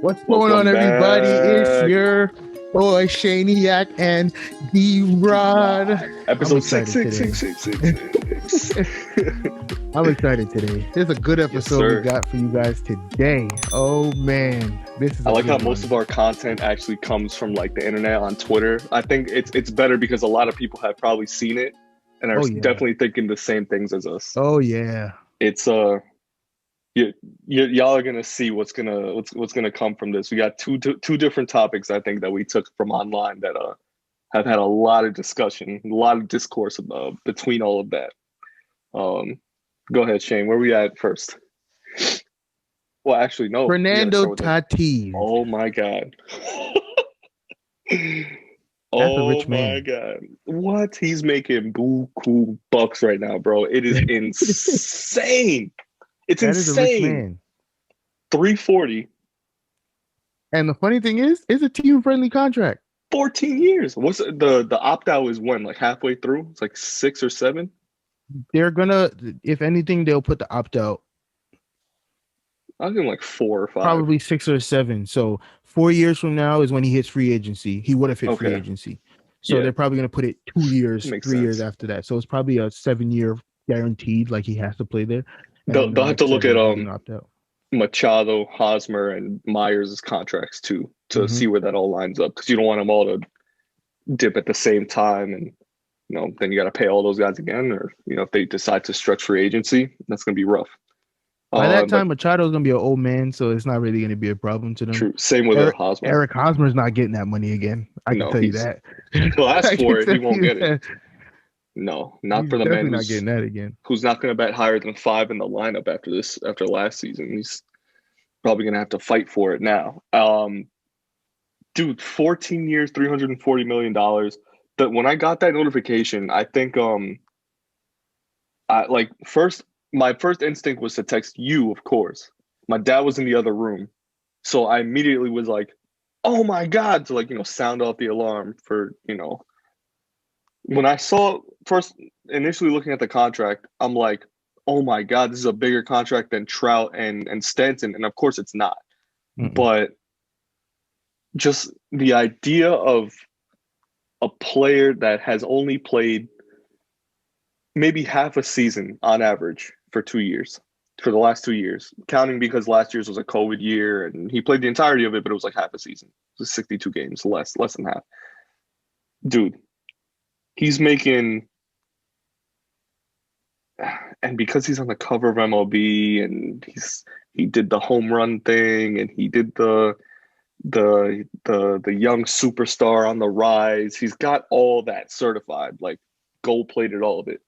What's going on, everybody? It's your boy Shaniac and D-Rod. Episode 6. I'm excited today. There's a good episode we got for you guys today. Oh man, this is. I like how most of our content actually comes from like the internet on Twitter. I think it's better because a lot of people have probably seen it and are definitely thinking the same things as us. Oh yeah, it's y'all are gonna see what's gonna come from this. We got two different topics I think that we took from online that have had a lot of discussion, a lot of discourse between all of that. Go ahead, Shane. Where we at first? Well, actually, no. Fernando Tatis. Oh my God. A rich man. My God. What? He's making buku bucks right now, bro. It is insane. It's insane. A rich man. 340. And the funny thing is, it's a team-friendly contract. 14 years. What's the opt-out is when? Like halfway through? It's like 6 or 7? They're gonna, if anything, they'll put the opt-out. I think like 4 or 5. Probably 6 or 7. So 4 years from now is when he hits free agency. He would have hit free agency. So they're probably going to put it 2 years, 3 years after that. So it's probably a 7-year guaranteed, like he has to play there. They'll have to look at Machado, Hosmer, and Myers' contracts too to see where that all lines up, because you don't want them all to dip at the same time, and then you got to pay all those guys again, or if they decide to stretch free agency, that's going to be rough. By that time, Machado's going to be an old man, so it's not really going to be a problem to them. True. Same with Hosmer. Eric Hosmer's not getting that money again. I can tell you that. He'll ask for it. He won't get it. No, not for the man who's not getting that again. Who's not going to bat higher than 5 in the lineup after last season. He's probably going to have to fight for it now. Dude, 14 years, $340 million. When I got that notification, I think my first instinct was to text you, of course. My dad was in the other room. So I immediately was like, oh my God, to sound off the alarm for, When I saw first initially looking at the contract, I'm like, oh my God, this is a bigger contract than Trout and Stanton. And of course it's not. Mm-hmm. But just the idea of a player that has only played maybe half a season on average for 2 years, for the last 2 years, counting because last year's was a COVID year and he played the entirety of it, but it was like half a season. It was 62 games, less than half. Dude, he's making, and because he's on the cover of MLB and he did the home run thing and he did the young superstar on the rise, he's got all that certified, like gold-plated, all of it.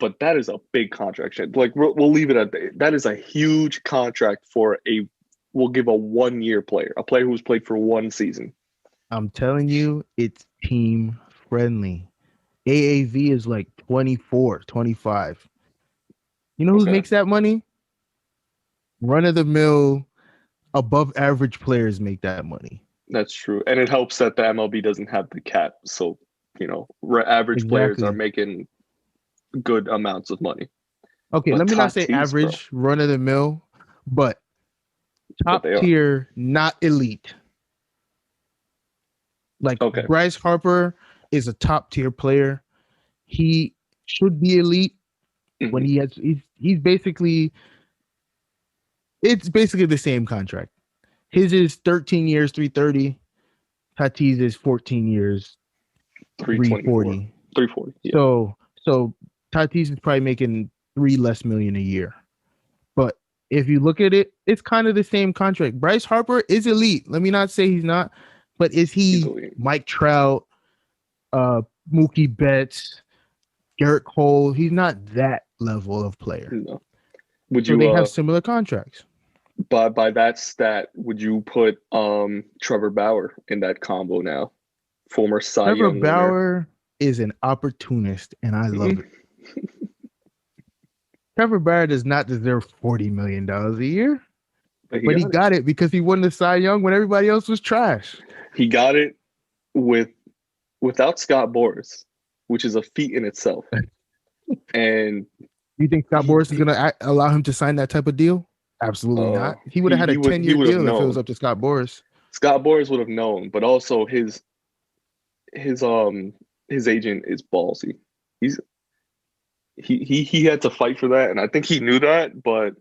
But that is a big contract. Like we'll leave it at that. That is a huge contract for we'll give a 1-year player, a player who's played for 1 season. I'm telling you, it's team friendly. AAV is like 24, 25. You know who makes that money? Run-of-the-mill, above average players make that money. That's true. And it helps that the MLB doesn't have the cap. So, average players are making good amounts of money. Okay, let me not say average, run-of-the-mill, but top tier, not elite. Like Bryce Harper is a top tier player. He should be elite when he's basically, it's basically the same contract. His is 13 years, 330. Tatis is 14 years, 340. 340. Yeah. So Tatis is probably making $3 less million a year. But if you look at it, it's kind of the same contract. Bryce Harper is elite. Let me not say he's not, but is he Mike Trout, Mookie Betts, Garrett Cole? He's not that level of player. No. They have similar contracts. By that stat, would you put Trevor Bauer in that combo now? Former Cy Young winner. Bauer is an opportunist, and I love it. Trevor Bauer does not deserve $40 million a year, but he got it because he won the Cy Young when everybody else was trash. He got it without Scott Boras, which is a feat in itself. And you think Scott Boras is going to allow him to sign that type of deal? Absolutely not. He would have had a he 10-year would have deal if it was known. up to Scott Boras. Scott Boras would have known, but also his his agent is ballsy. He's he had to fight for that, and I think he knew that. But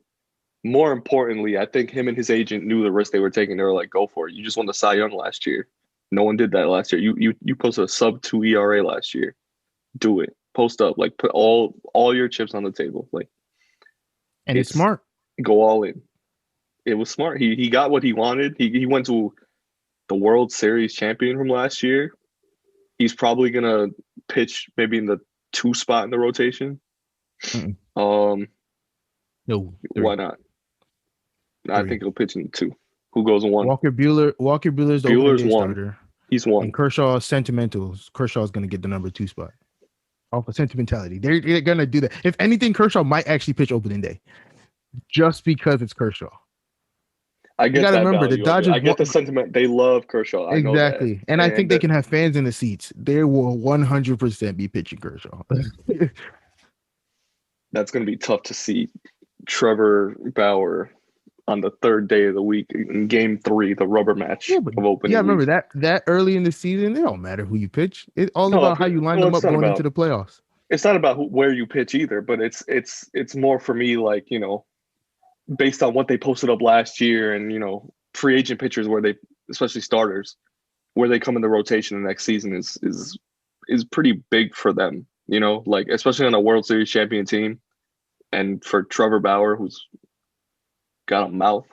more importantly, I think him and his agent knew the risk they were taking. They were like, "Go for it. You just won the Cy Young last year. No one did that last year. You posted a sub 2 ERA last year. Do it. Post up. Like put all your chips on the table. Like And it's smart. Go all in. It was smart. He got what he wanted. He went to the World Series champion from last year. He's probably gonna pitch maybe in the 2 spot in the rotation. Mm-mm. No, 3. Why not? 3. I think he'll pitch in 2. Who goes in 1? Walker Buehler's the opening day starter. He's 1. And Kershaw's sentimentals. Kershaw's going to get the number 2 spot. Off of sentimentality. They're going to do that. If anything, Kershaw might actually pitch opening day. Just because it's Kershaw. I get that. Remember, the Dodgers. I get the sentiment. They love Kershaw. I know exactly. that. And I think they can have fans in the seats. They will 100% be pitching Kershaw. That's going to be tough to see Trevor Bauer on the 3rd day of the week in Game 3, the rubber match of opening. Yeah, remember that early in the season, it don't matter who you pitch. It's all about how you line them up going into the playoffs. It's not about where you pitch either, but it's more for me like, you know, based on what they posted up last year and, you know, free agent pitchers where they, especially starters, where they come in the rotation the next season is pretty big for them, you know, like especially on a World Series champion team. And for Trevor Bauer, who's got a mouth,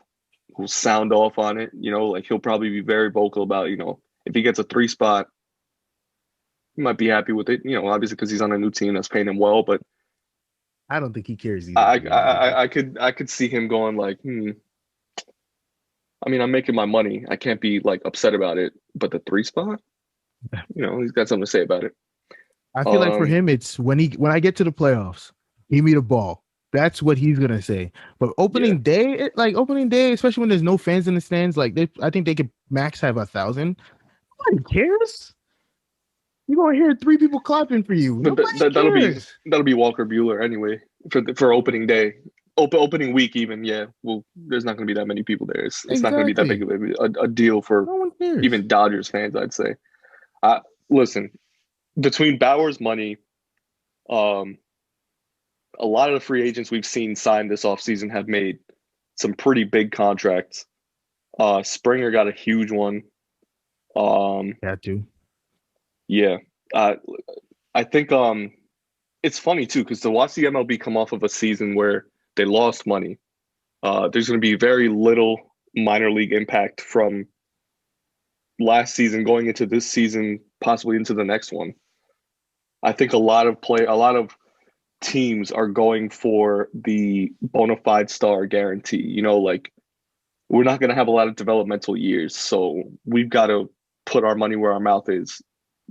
who'll sound off on it, you know, like he'll probably be very vocal about, you know, if he gets a 3 spot, he might be happy with it, you know, obviously because he's on a new team that's paying him well, but I don't think he cares either. I could see him going like, I mean, I'm making my money. I can't be like upset about it, but the 3 spot, you know, he's got something to say about it. I feel like for him, it's when I get to the playoffs, give me the ball. That's what he's gonna say. But opening day, especially when there's no fans in the stands, like I think they could max have 1,000. Nobody cares. You're gonna hear 3 people clapping for you. That'll be Walker Buehler anyway for opening day, opening week even. Yeah, well, there's not gonna be that many people there. It's not gonna be that big of a deal for even Dodgers fans, I'd say. Listen, between Bauer's money, a lot of the free agents we've seen signed this offseason have made some pretty big contracts. Springer got a huge one. Had to. Yeah. I think it's funny too, because to watch the MLB come off of a season where they lost money, there's going to be very little minor league impact from last season going into this season, possibly into the next one. I think a lot of teams are going for the bona fide star guarantee. You know, like we're not going to have a lot of developmental years, so we've got to put our money where our mouth is.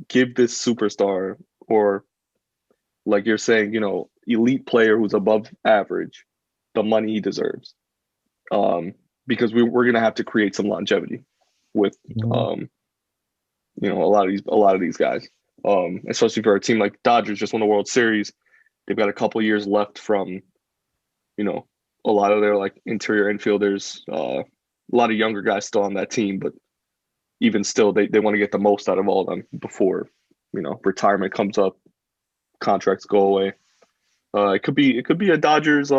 Give this superstar, or like you're saying, you know, elite player who's above average, the money he deserves. Because we're going to have to create some longevity with, you know, a lot of these guys. Especially for a team like Dodgers just won the World Series. They've got a couple years left from, you know, a lot of their like interior infielders, a lot of younger guys still on that team, but even still, they want to get the most out of all of them before, you know, retirement comes up, contracts go away. It could be a Dodgers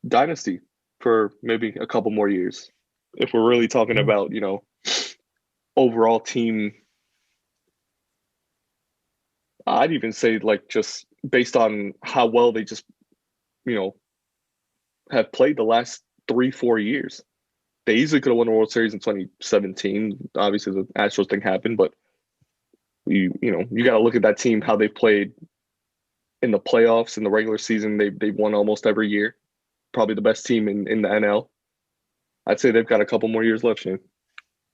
dynasty for maybe a couple more years, if we're really talking about, you know, overall team. I'd even say like just based on how well they just, you know, have played the last 3-4 years. They easily could have won the World Series in 2017. Obviously, the Astros thing happened, but you got to look at that team, how they played in the playoffs, in the regular season. They've won almost every year. Probably the best team in the NL. I'd say they've got a couple more years left, Shane.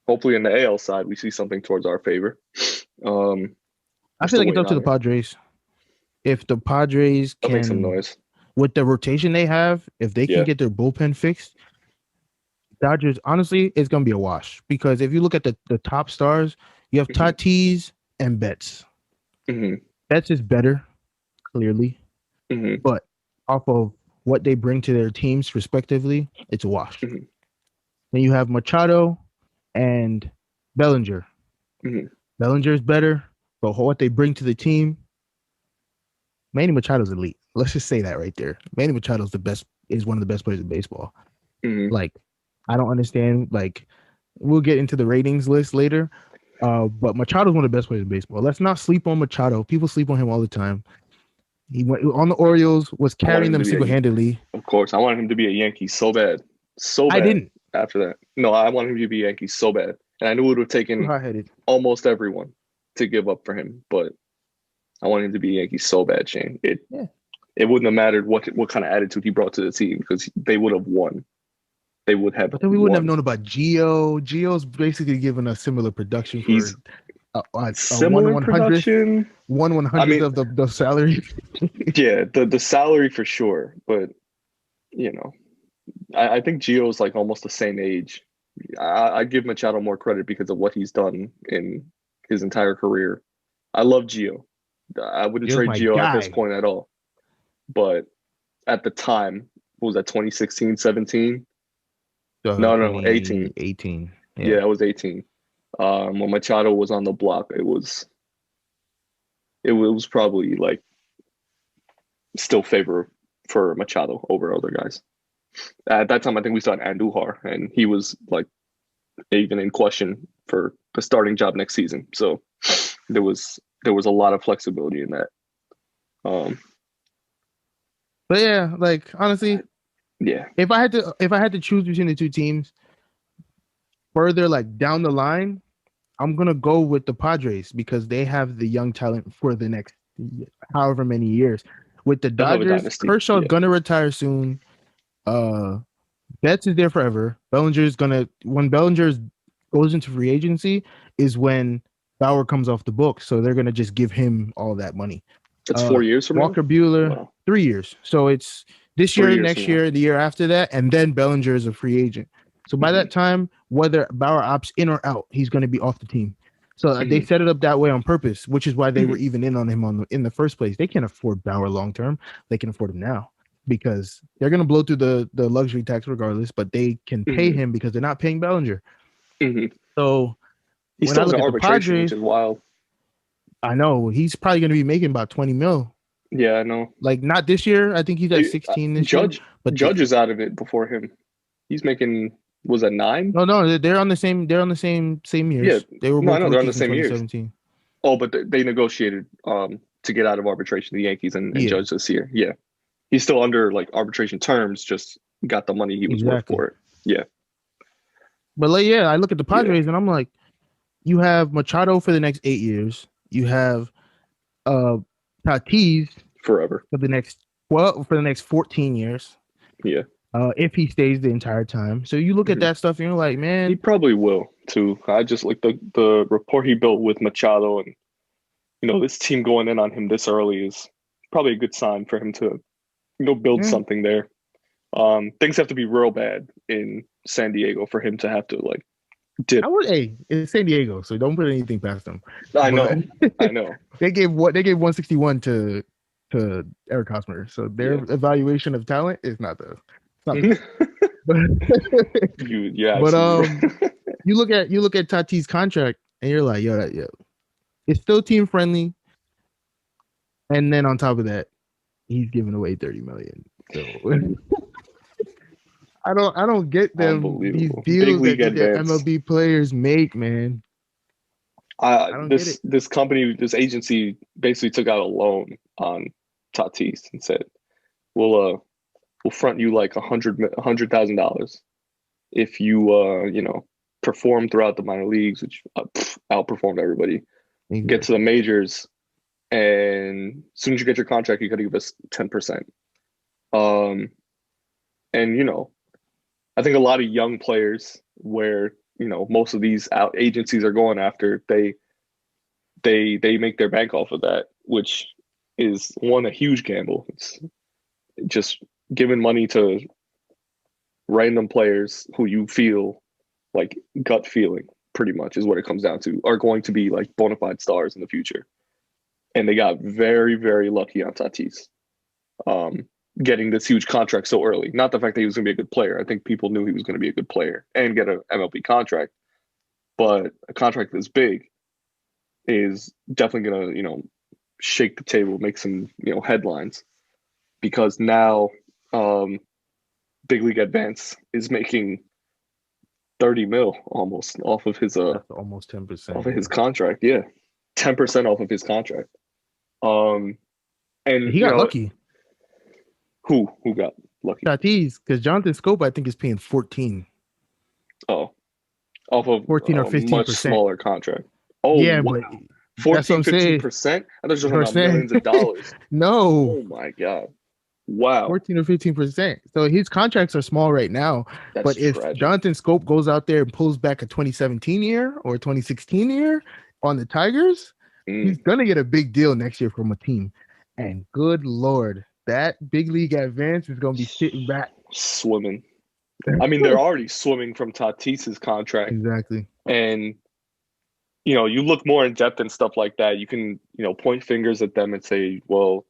Hopefully, in the AL side, we see something towards our favor. I feel like it's up to the Padres. If the Padres can make some noise with the rotation they have, if they can get their bullpen fixed, Dodgers, honestly, it's going to be a wash. Because if you look at the top stars, you have Tatis and Betts. Betts is better, clearly. But off of what they bring to their teams respectively, it's a wash. Mm-hmm. Then you have Machado and Bellinger. Mm-hmm. Bellinger's better, but what they bring to the team, Manny Machado's elite. Let's just say that right there. Manny Machado's is one of the best players in baseball. Mm-hmm. Like, I don't understand. Like, we'll get into the ratings list later. But Machado's one of the best players in baseball. Let's not sleep on Machado. People sleep on him all the time. He went on the Orioles, was carrying them single-handedly. Of course, I wanted him to be a Yankee so bad. So bad. I didn't. After that. No, I wanted him to be a Yankee so bad. And I knew it would have taken almost everyone to give up for him. But I wanted him to be a Yankee so bad, Shane. It wouldn't have mattered what kind of attitude he brought to the team because they would have won. They would have. But then we wouldn't have known about Gio. Gio's basically given a similar production for similar production. 1/100th of the salary. Yeah, the salary for sure. But you know, I think Gio's like almost the same age. I give Machado more credit because of what he's done in his entire career. I love Gio. I wouldn't trade Gio at this point at all. But at the time, what was that, 2016, 17? No, 18. 18. Yeah, it was 18. When Machado was on the block, it was probably like still favor for Machado over other guys. At that time, I think we saw Andujar, and he was like even in question for the starting job next season. So there was a lot of flexibility in that. But yeah, like honestly, yeah. If I had to choose between the two teams, further like down the line, I'm gonna go with the Padres because they have the young talent for the next however many years. With the Dodgers, Kershaw's gonna retire soon. Betts is there forever. when Bellinger goes into free agency is when Bauer comes off the book. So they're gonna just give him all that money. That's 4 years from Walker Buehler, 3 years. So it's this year, next year, the year after that, and then Bellinger is a free agent. So by that time, whether Bauer opts in or out, he's going to be off the team. So they set it up that way on purpose, which is why they were even in on him in the first place. They can't afford Bauer long term. They can afford him now because they're going to blow through the luxury tax regardless, but they can pay him because they're not paying Bellinger. So he's still in arbitration, which is wild. I know. He's probably going to be making about 20 mil. Yeah, I know. Like not this year. I think he's at 16 this year. But Judge is out of it before him. He's making, was that 9? No, they're on the same years. Yeah, they were both they're on the same years. Oh, but they negotiated to get out of arbitration, the Yankees and Judge this year. Yeah, he's still under like arbitration terms. Just got the money he was worth for it. Yeah. But like, I look at the Padres and I'm like, you have Machado for the next 8 years. You have Tatis forever for the next 14 years. Yeah. If he stays the entire time. So you look at that stuff and you're like, man, he probably will too. I just like the rapport he built with Machado, and this team going in on him this early is probably a good sign for him to build something there. Things have to be real bad in San Diego for him to have to like dip. It's San Diego, so don't put anything past them. I know. They gave 161 to Eric Hosmer, so their evaluation of talent is not the. But you look at Tatis' contract and you're like, it's still team friendly, and then on top of that, he's giving away $30 million. So I don't get them these deals that the MLB players make, man. This company, this agency basically took out a loan on Tatis and said, we'll front you like $100,000 if you perform throughout the minor leagues, which outperformed everybody. Get to the majors, and as soon as you get your contract, you got to give us 10%. And I think a lot of young players, where most of these agencies are going after, they make their bank off of that, which is a huge gamble. It's just giving money to random players who you feel like gut feeling, pretty much is what it comes down to, are going to be like bona fide stars in the future. And they got very, very lucky on Tatis. getting this huge contract so early. Not the fact that he was going to be a good player. I think people knew he was going to be a good player and get an MLB contract, but a contract this big is definitely going to, shake the table, make some, headlines, because now Big League Advance is making 30 mil almost off of his That's almost 10%. off of his contract. Yeah. 10% off of his contract. And He got lucky. Who got lucky? Tatis, because Jonathan Scope, I think, is paying 14. Oh, off of 14 or 15%. Much smaller contract. Oh, yeah, wow. but 14, 15%? I thought you were talking about millions of dollars. No. Oh my God. Wow. 14 or 15%. So his contracts are small right now. That's but if tragic. Jonathan Scope goes out there and pulls back a 2017 year or 2016 year on the Tigers, he's going to get a big deal next year from a team. And good Lord, that Big League Advance is going to be sitting back. Swimming. I mean, they're already swimming from Tatis's contract. Exactly. And, you look more in depth and stuff like that. You can, point fingers at them and say, well,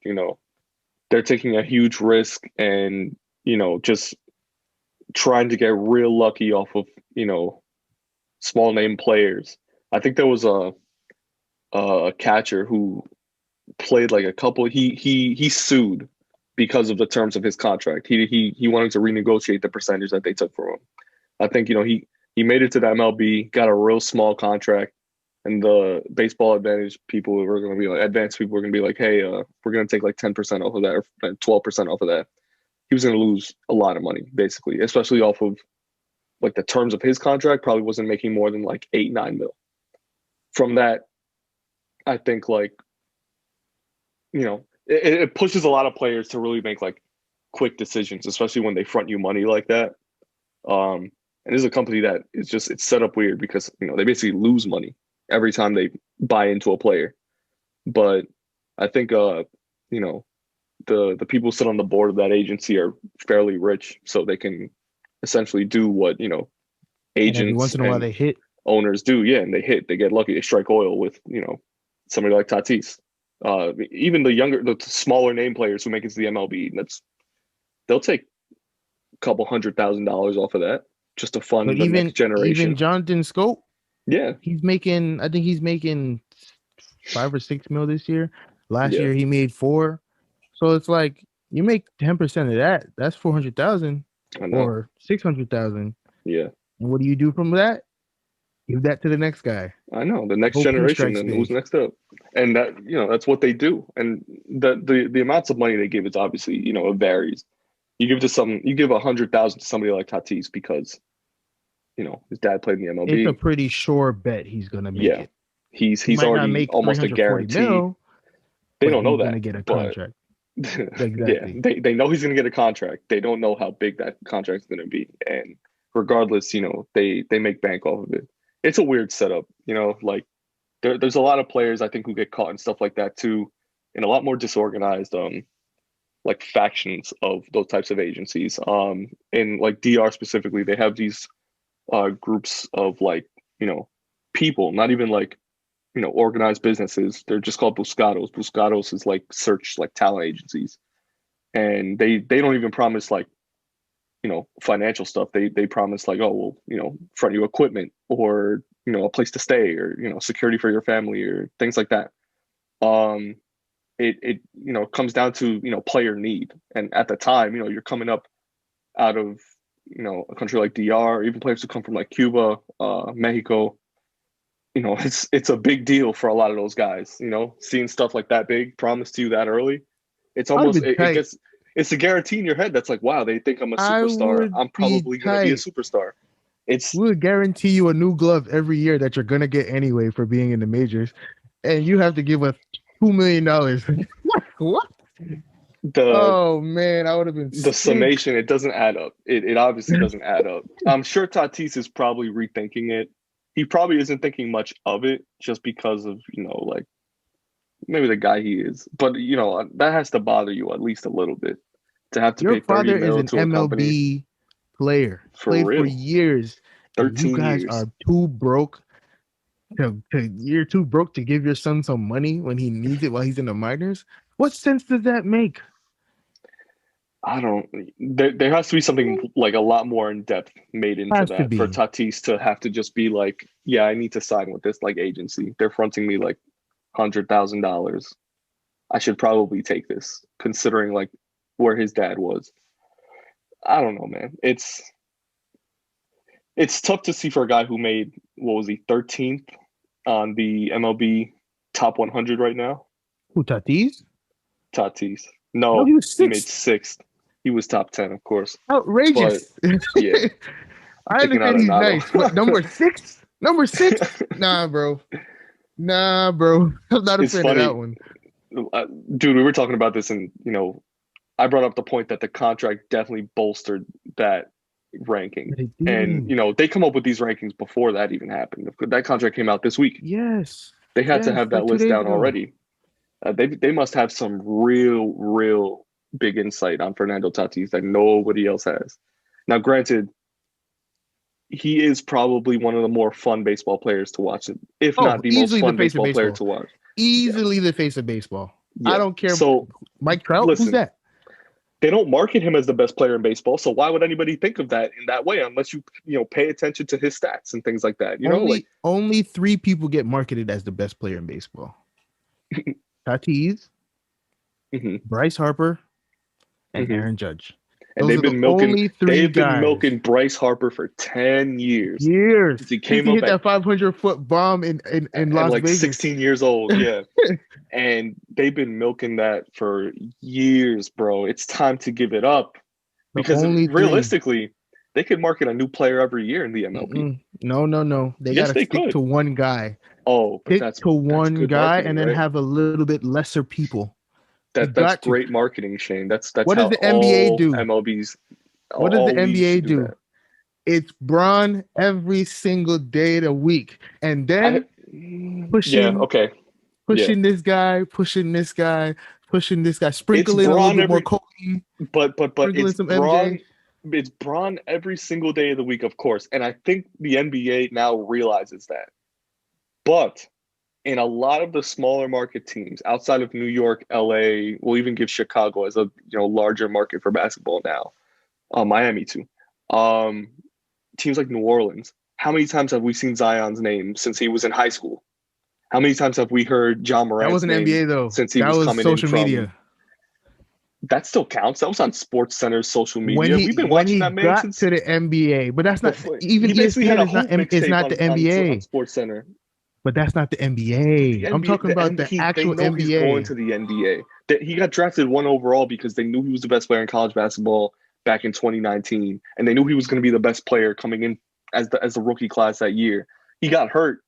they're taking a huge risk and, just trying to get real lucky off of, small name players. I think there was a catcher who played like a couple. He sued because of the terms of his contract. He wanted to renegotiate the percentage that they took from him. I think, he made it to the MLB, got a real small contract, and the baseball advantage people were going to be like, advanced people were going to be like, hey, we're going to take like 10% off of that or 12% off of that. He was going to lose a lot of money, basically, especially off of like the terms of his contract. Probably wasn't making more than like 8-9 mil. From that, I think like, it pushes a lot of players to really make like quick decisions, especially when they front you money like that. And this is a company that is just, it's set up weird because, they basically lose money every time they buy into a player. But I think, the people who sit on the board of that agency are fairly rich, so they can essentially do what, agents once in a while they hit. Owners do. Yeah. And they get lucky. They strike oil with, somebody like Tatis. Even the smaller name players who make it to the MLB, they'll take a couple $100,000 off of that just to fund the next generation. Even Jonathan Scope, yeah, I think he's making 5 or 6 mil this year. Last year he made 4. So it's like you make 10% of that. That's 400,000 or 600,000. Yeah. And what do you do from that? Give that to the next guy. I know, the next generation, and who's next up, and that that's what they do. And the amounts of money they give is obviously it varies. You give $100,000 to somebody like Tatis because his dad played in the MLB. It's a pretty sure bet he's gonna make it. He's already almost a guarantee. They don't know that. Gonna get a contract. Exactly. Yeah, they know he's gonna get a contract. They don't know how big that contract is gonna be, and regardless, they make bank off of it. It's a weird setup, like there's a lot of players I think who get caught in stuff like that too, in a lot more disorganized like factions of those types of agencies. In like DR specifically, they have these groups of like people, not even like organized businesses. They're just called buscados. Buscados is like search like talent agencies, and they don't even promise like financial stuff. They promise like, oh, well, front you equipment or a place to stay or security for your family or things like that. It comes down to player need, and at the time you're coming up out of a country like DR, or even players who come from like Cuba, Mexico. It's a big deal for a lot of those guys. Seeing stuff like that big promised to you that early, it's almost it's a guarantee in your head that's like, wow, they think I'm a superstar. I'm probably going to be a superstar. We'll guarantee you a new glove every year that you're going to get anyway for being in the majors. And you have to give us $2 million. What? Oh, man, I would have been the summation. It doesn't add up. It obviously doesn't add up. I'm sure Tatis is probably rethinking it. He probably isn't thinking much of it just because of, like maybe the guy he is. But, that has to bother you at least a little bit. To have to pay 30 mil to a MLB company player. Played for years. 13 you guys years. Are too broke. You're too broke to give your son some money when he needs it while he's in the minors. What sense does that make? I don't. There has to be something like a lot more in depth made into Has to that for be. Tatis to have to just be like, yeah, I need to sign with this like agency. They're fronting me like $100,000. I should probably take this, considering like where his dad was. I don't know, man. It's tough to see for a guy who made, what was he, 13th on the MLB top 100 right now. Who, Tatis? Tatis. No, No, he was he made sixth. sixth. He was top 10, of course. Outrageous. Yeah, I chicken understand he's arenado. nice, but number six? Number six? Nah, bro. Nah, bro. I'm not a It's fan funny, of that one. Dude. We were talking about this, and I brought up the point that the contract definitely bolstered that ranking. They And did. they come up with these rankings before that even happened. That contract came out this week. Yes. They had to Yes, have like that 2 list days down ago. already. They must have some real big insight on Fernando Tatis that nobody else has. Now, granted, he is probably one of the more fun baseball players to watch, if Oh, not the most easily the fun face of baseball player baseball. to watch. Easily the face of baseball. I Yeah. don't care. So Mike Trout, who's listen, that? they don't market him as the best player in baseball. So why would anybody think of that in that way unless you pay attention to his stats and things like that? Only 3 people get marketed as the best player in baseball. Tatis, Mhm, Bryce Harper, and mhm. Aaron Judge. And Those are the only 3 they've been guys. milking Bryce Harper for 10 years. Years. He Since came he up hit at that 500-foot bomb in Las like Vegas. 16 years old. Yeah. And they've been milking that for years, bro. It's time to give it up. The Because only 3. realistically, they could market a new player every year in the MLB. No. They Yes, got to they stick could. to one guy. Oh, but Stick to one good guy marketing, and then right? have a little bit lesser people. You That's got to. great marketing, Shane. That's What how does the NBA all do? MLBs, What does the all leagues NBA should do do? that. It's Bron every single day of the week. And then pushing this guy, pushing this guy, It's sprinkling a little Braun bit more Kobe, but sprinkling it's some Braun. MJ. It's Braun every single day of the week, of course. And I think the NBA now realizes that. But in a lot of the smaller market teams outside of New York, LA, we'll even give Chicago as a larger market for basketball now. Miami too. Teams like New Orleans. How many times have we seen Zion's name since he was in high school? How many times have we heard John That Morant's wasn't name NBA though. since he That was was coming in social from? media. That still counts. That was on Sports Center's social media. We've been When watching he that man got since to the NBA, but that's not before. even He basically had ESPN a is not hoop it's mixtape not the on NBA. Sports Center. But that's not the But the NBA. I'm NBA, talking about the they actual know he's going NBA. to the NBA. That he got drafted 1 overall because they knew he was the best player in college basketball back in 2019, and they knew he was going to be the best player coming in as the rookie class that year. He got hurt,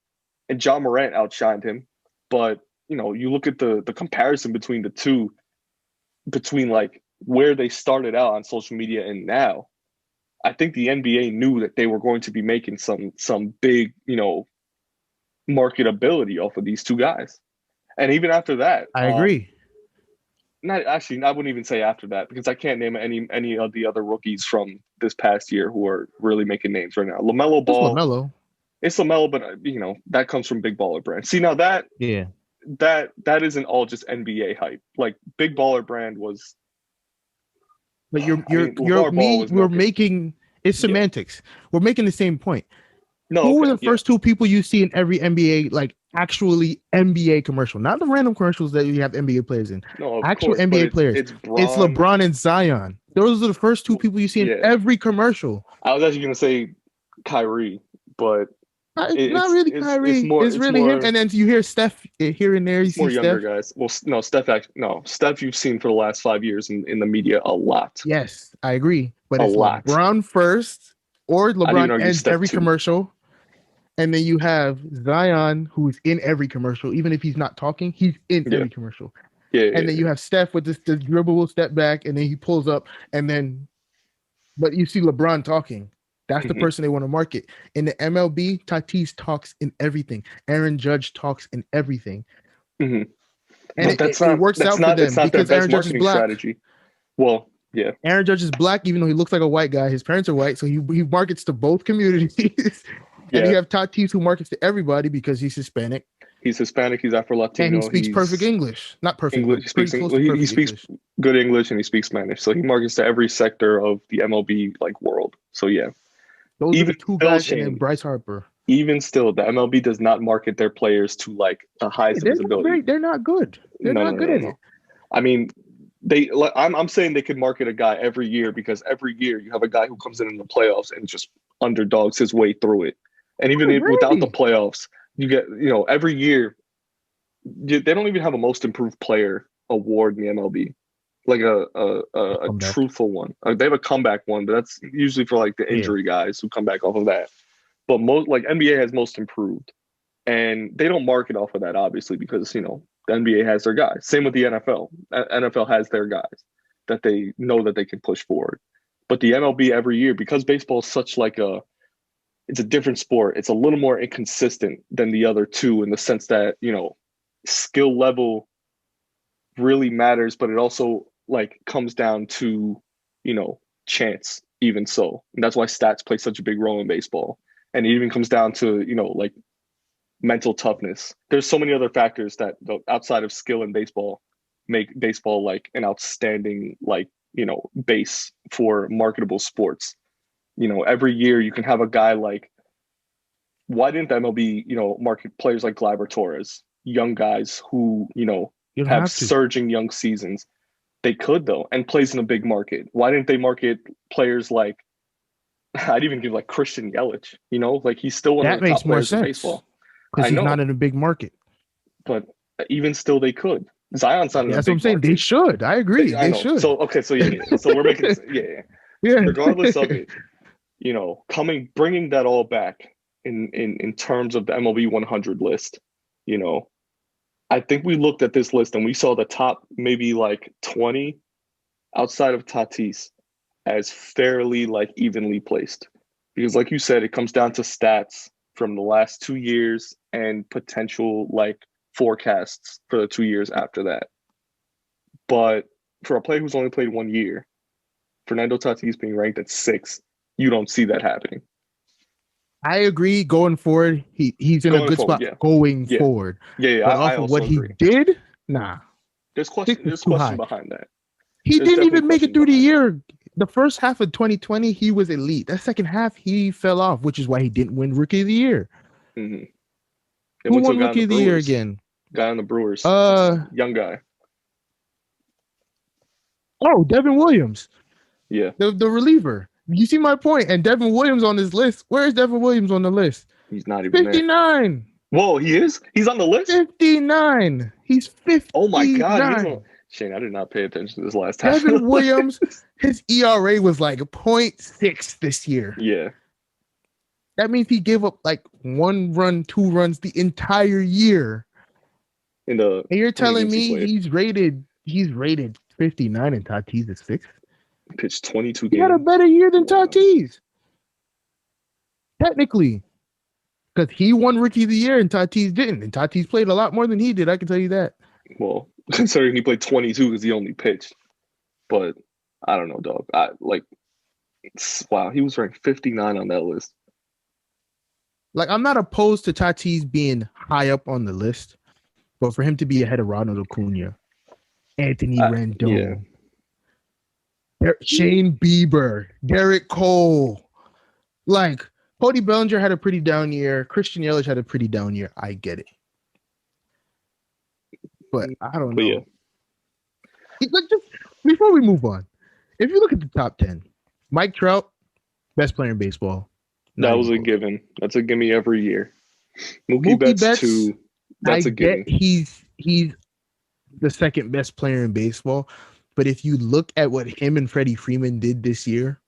and John Morant outshined him. But you look at the comparison between the two, between like where they started out on social media and now. I think the NBA knew that they were going to be making some big marketability off of these two guys. And even after that, I agree. not actually, I wouldn't even say after that because I can't name any of the other rookies from this past year who are really making names right now. LaMelo Ball, it's LaMelo, but that comes from Big Baller Brand. See, now that isn't all just NBA hype. Like Big Baller Brand was. But we're making it's semantics. We're making the same point. No, who were the first 2 people you see in every NBA, like actually NBA commercial, not the random commercials that you have NBA players in. No, actual NBA players. It's LeBron and Zion. Those are the first 2 people you see in every commercial. I was actually going to say Kyrie, but not really Kyrie. It's really him. And then you hear Steph here and there. You see more younger Steph. Guys. Well, no, Steph you've seen for the last 5 years in the media a lot. Yes, I agree. But it's lot. LeBron first, or LeBron ends every Steph commercial. And then you have Zion, who's in every commercial. Even if he's not talking, he's in every commercial. And then you have Steph with the dribbable step back, and then he pulls up. But you see LeBron talking. That's the person they want to market. In the MLB, Tatis talks in everything. Aaron Judge talks in everything. Mm-hmm. And it works out for them because Aaron Judge is black. Strategy. Well, yeah. Aaron Judge is black, even though he looks like a white guy. His parents are white, so he markets to both communities. And you have Tatis who markets to everybody because he's Hispanic. He's Hispanic. He's Afro And he Latino. speaks perfect He's English. Not perfect, English. but pretty close to He perfect speaks English. good English and he speaks Spanish. So he markets to every sector of the MLB like world. So yeah, Those are the even two still, guys, and then Shane. Bryce Harper. Even still, the MLB does not market their players to like the highest They're not visibility. They're not good. They're No, no, not no, good no, at it. no. I mean, I'm saying they could market a guy every year because every year you have a guy who comes in the playoffs and just underdogs his way through it. And even without the playoffs, you get every year they don't even have a most improved player award in the MLB, like a truthful one. They have a comeback one, but that's usually for like the injury guys who come back off of that. But most like NBA has most improved, and they don't market off of that obviously because the NBA has their guys. Same with the NFL. NFL has their guys that they know that they can push forward. But the MLB every year, because baseball is such like it's a different sport. It's a little more inconsistent than the other two in the sense that skill level really matters, but it also like comes down to chance. Even so, and that's why stats play such a big role in baseball. And it even comes down to like mental toughness. There's so many other factors that outside of skill in baseball make baseball like an outstanding base for marketable sports. Every year you can have a guy like, why didn't the MLB market players like Gleyber Torres, young guys who have surging young seasons? They could though, and plays in a big market. Why didn't they market players like, I'd even give like Christian Yelich, like he's still one of the top players in baseball. Because he's not in a big market. But even still, they could. Zion's not in a big market. That's what I'm saying. They should. I agree. They should. So, okay. So, yeah. So we're making this, yeah. Regardless of it, bringing that all back in terms of the MLB 100 list, I think we looked at this list and we saw the top maybe like 20 outside of Tatis as fairly like evenly placed. Because like you said, it comes down to stats from the last 2 years and potential like forecasts for the 2 years after that. But for a player who's only played 1 year, Fernando Tatis being ranked at 6, you don't see that happening. I agree. Going forward, he's in a good spot. Going forward, yeah. But off of what he did, nah. There's question behind that. He didn't even make it through the year. The first half of 2020, he was elite. That second half, he fell off, which is why he didn't win Rookie of the Year. Mm-hmm. Who won Rookie of the Year again? Guy on the Brewers. Young guy. Oh, Devin Williams. Yeah. The reliever. You see my point? And Devin Williams on this list. Where is Devin Williams on the list? He's not even 59. There. Whoa, he is? He's on the list? 59. He's 59. Oh my God. Shane, I did not pay attention to this last time. Devin Williams, his ERA was like 0.6 this year. Yeah. That means he gave up like 1 run, 2 runs the entire year. And you're telling me he's rated 59 and Tatis is 6th? Pitched 22 games. He had a better year than Tatis. Technically. Because he won Rookie of the Year and Tatis didn't. And Tatis played a lot more than he did. I can tell you that. Well, considering he played 22 because he only pitched. But I don't know, dog. Wow, he was ranked 59 on that list. Like, I'm not opposed to Tatis being high up on the list. But for him to be ahead of Ronald Acuna, Anthony Rendon, Shane Bieber, Garrett Cole, like Cody Bellinger had a pretty down year. Christian Yelich had a pretty down year. I get it, but I don't know. Yeah. Just before we move on, if you look at the top 10, Mike Trout, best player in baseball. That was a given. That's a gimme every year. Mookie Betts too. That's a given. He's the second best player in baseball. But if you look at what him and Freddie Freeman did this year,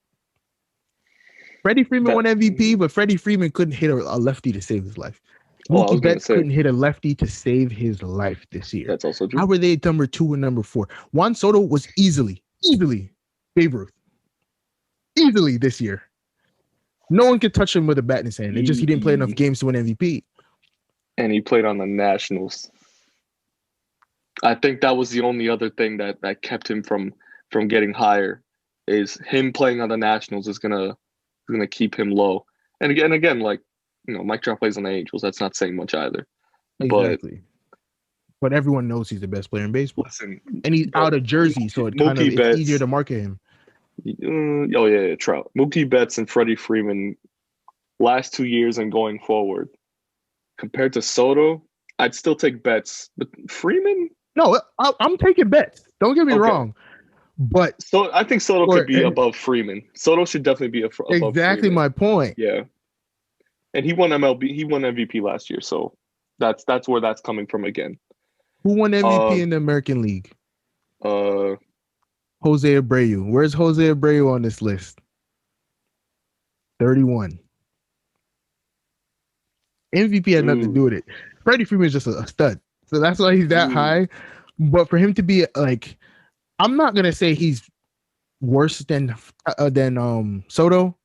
Freddie Freeman won MVP, but Freddie Freeman couldn't hit a lefty to save his life. Mookie Betts couldn't hit a lefty to save his life this year. That's also true. How were they number 2 and number 4? Juan Soto was easily Babe Ruth. Easily this year. No one could touch him with a bat in his hand. It's just he didn't play enough games to win MVP. And he played on the Nationals. I think that was the only other thing that kept him from getting higher, is him playing on the Nationals is gonna keep him low. And again, like Mike Trout plays on the Angels. That's not saying much either. Exactly. But everyone knows he's the best player in baseball. Listen, And he's out of Jersey, so it's easier to market him. Oh yeah, Trout. Mookie Betts and Freddie Freeman last 2 years and going forward. Compared to Soto, I'd still take Betts, but Freeman. No, I'm taking Betts. Don't get me wrong, but I think Soto could be above Freeman. Soto should definitely be above exactly Freeman. My point. Yeah, and he won MLB. He won MVP last year, so that's where that's coming from again. Who won MVP in the American League? Jose Abreu. Where's Jose Abreu on this list? 31. MVP had nothing to do with it. Freddie Freeman is just a stud, so that's why he's that high. But for him to be like, I'm not gonna say he's worse than Soto.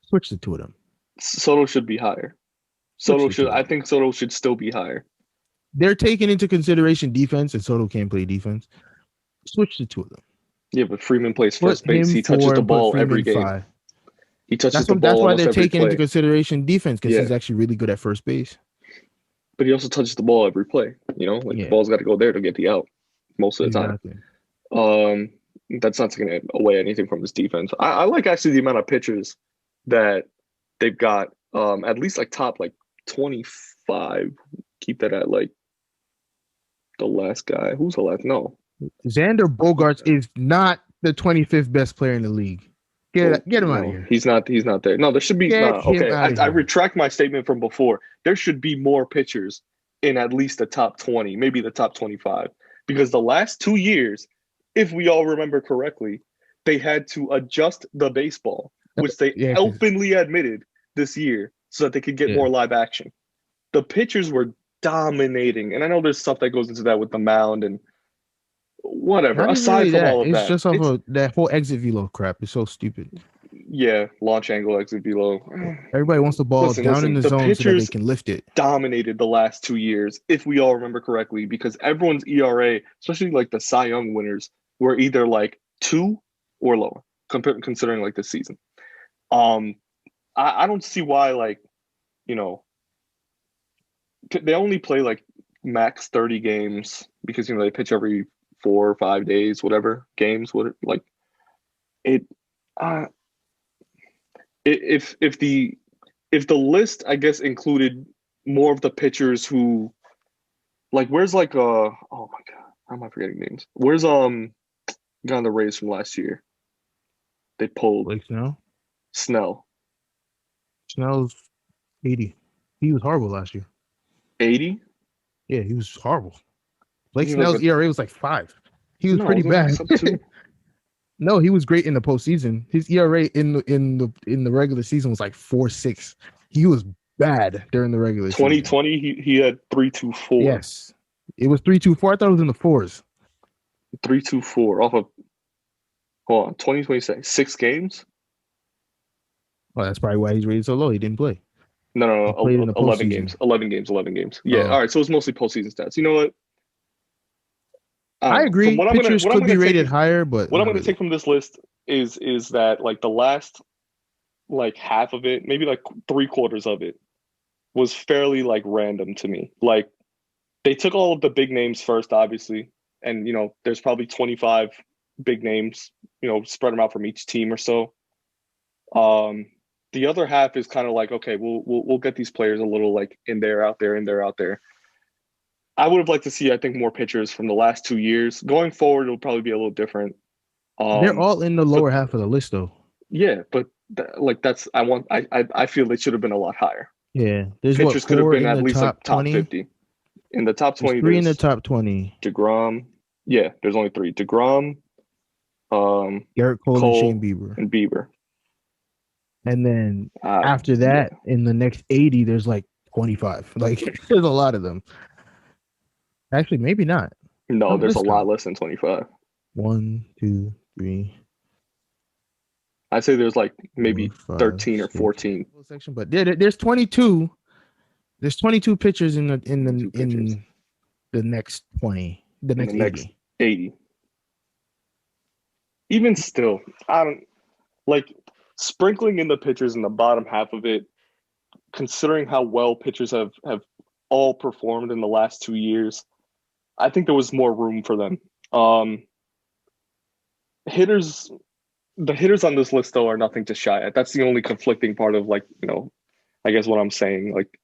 Switch the two of them. Soto should be higher. I think Soto should still be higher. They're taking into consideration defense, and Soto can't play defense. Switch the two of them. Yeah, but Freeman plays first base. He touches the ball every game. 5. He touches the ball. That's why they're taking into consideration defense, because he's actually really good at first base. But he also touches the ball every play. The ball's got to go there to get the out most of the time. That's not taking away anything from his defense. I like actually the amount of pitchers that they've got. At least top 25. Keep that at the last guy. Who's the last? No. Xander Bogaerts is not the 25th best player in the league. Get him out of here. He's not there. No, there should be. Okay, I retract my statement from before. There should be more pitchers in at least the top 20, maybe the top 25. Because the last 2 years, if we all remember correctly, they had to adjust the baseball, which they openly admitted this year so that they could get more live action. The pitchers were dominating. And I know there's stuff that goes into that with the mound and whatever. Aside from all of that, it's just off of that whole exit velo crap. It's so stupid. Yeah, launch angle, exit velo. Everybody wants the ball down in the zone so that they can lift it. Dominated the last 2 years, if we all remember correctly, because everyone's ERA, especially the Cy Young winners, were either 2 or lower, considering this season. I don't see why they only play max 30 games because they pitch every 4 or 5 days, whatever games. If the list, I guess, included more of the pitchers who where's oh my god, how am I forgetting names? Where's guy on the Rays from last year? They pulled Blake Snell. Snell's 80. He was horrible last year. 80? Yeah, he was horrible. Blake Snell's ERA was 5. He was pretty bad. No, he was great in the postseason. His ERA in the regular season was 4.6. He was bad during the regular season. 2020, he had 3.24. Yes, it was 3.24. I thought it was in the 4s. 3.24 off of 2026 6 games. Well, that's probably why he's rated so low. He didn't play. No. 11 games. 11 games. Yeah. All right. So it's mostly postseason stats. You know what? I agree. Pitchers could be rated higher, but what I'm going to take from this list is that the last half of it, maybe 3/4 of it, was fairly random to me. They took all of the big names first, obviously, and there's probably 25 big names, spread them out from each team or so. The other half is kind of okay, we'll get these players a little in there, out there, in there, out there. I would have liked to see, I think, more pitchers from the last 2 years. Going forward, it'll probably be a little different. They're all in the lower half of the list, though. Yeah, but I feel they should have been a lot higher. Yeah, there's pitchers could have been at least top 50. In the top 20, there's 3 in the top 20. DeGrom. Yeah, there's only 3. DeGrom, Garrett Cole and Shane Bieber. And then after that, in the next 80, there's 25. There's a lot of them. Actually, maybe not. No, there's a lot less than 25. 1, 2, 3. I'd say there's maybe 4, 13 or 14. Section, but there's 22. There's 22 pitchers in the next 20. The next 80. Even still, I don't sprinkling in the pitchers in the bottom half of it, considering how well pitchers have all performed in the last 2 years, I think there was more room for them. Hitters, the hitters on this list though are nothing to shy at. That's the only conflicting part of I guess what I'm saying. Like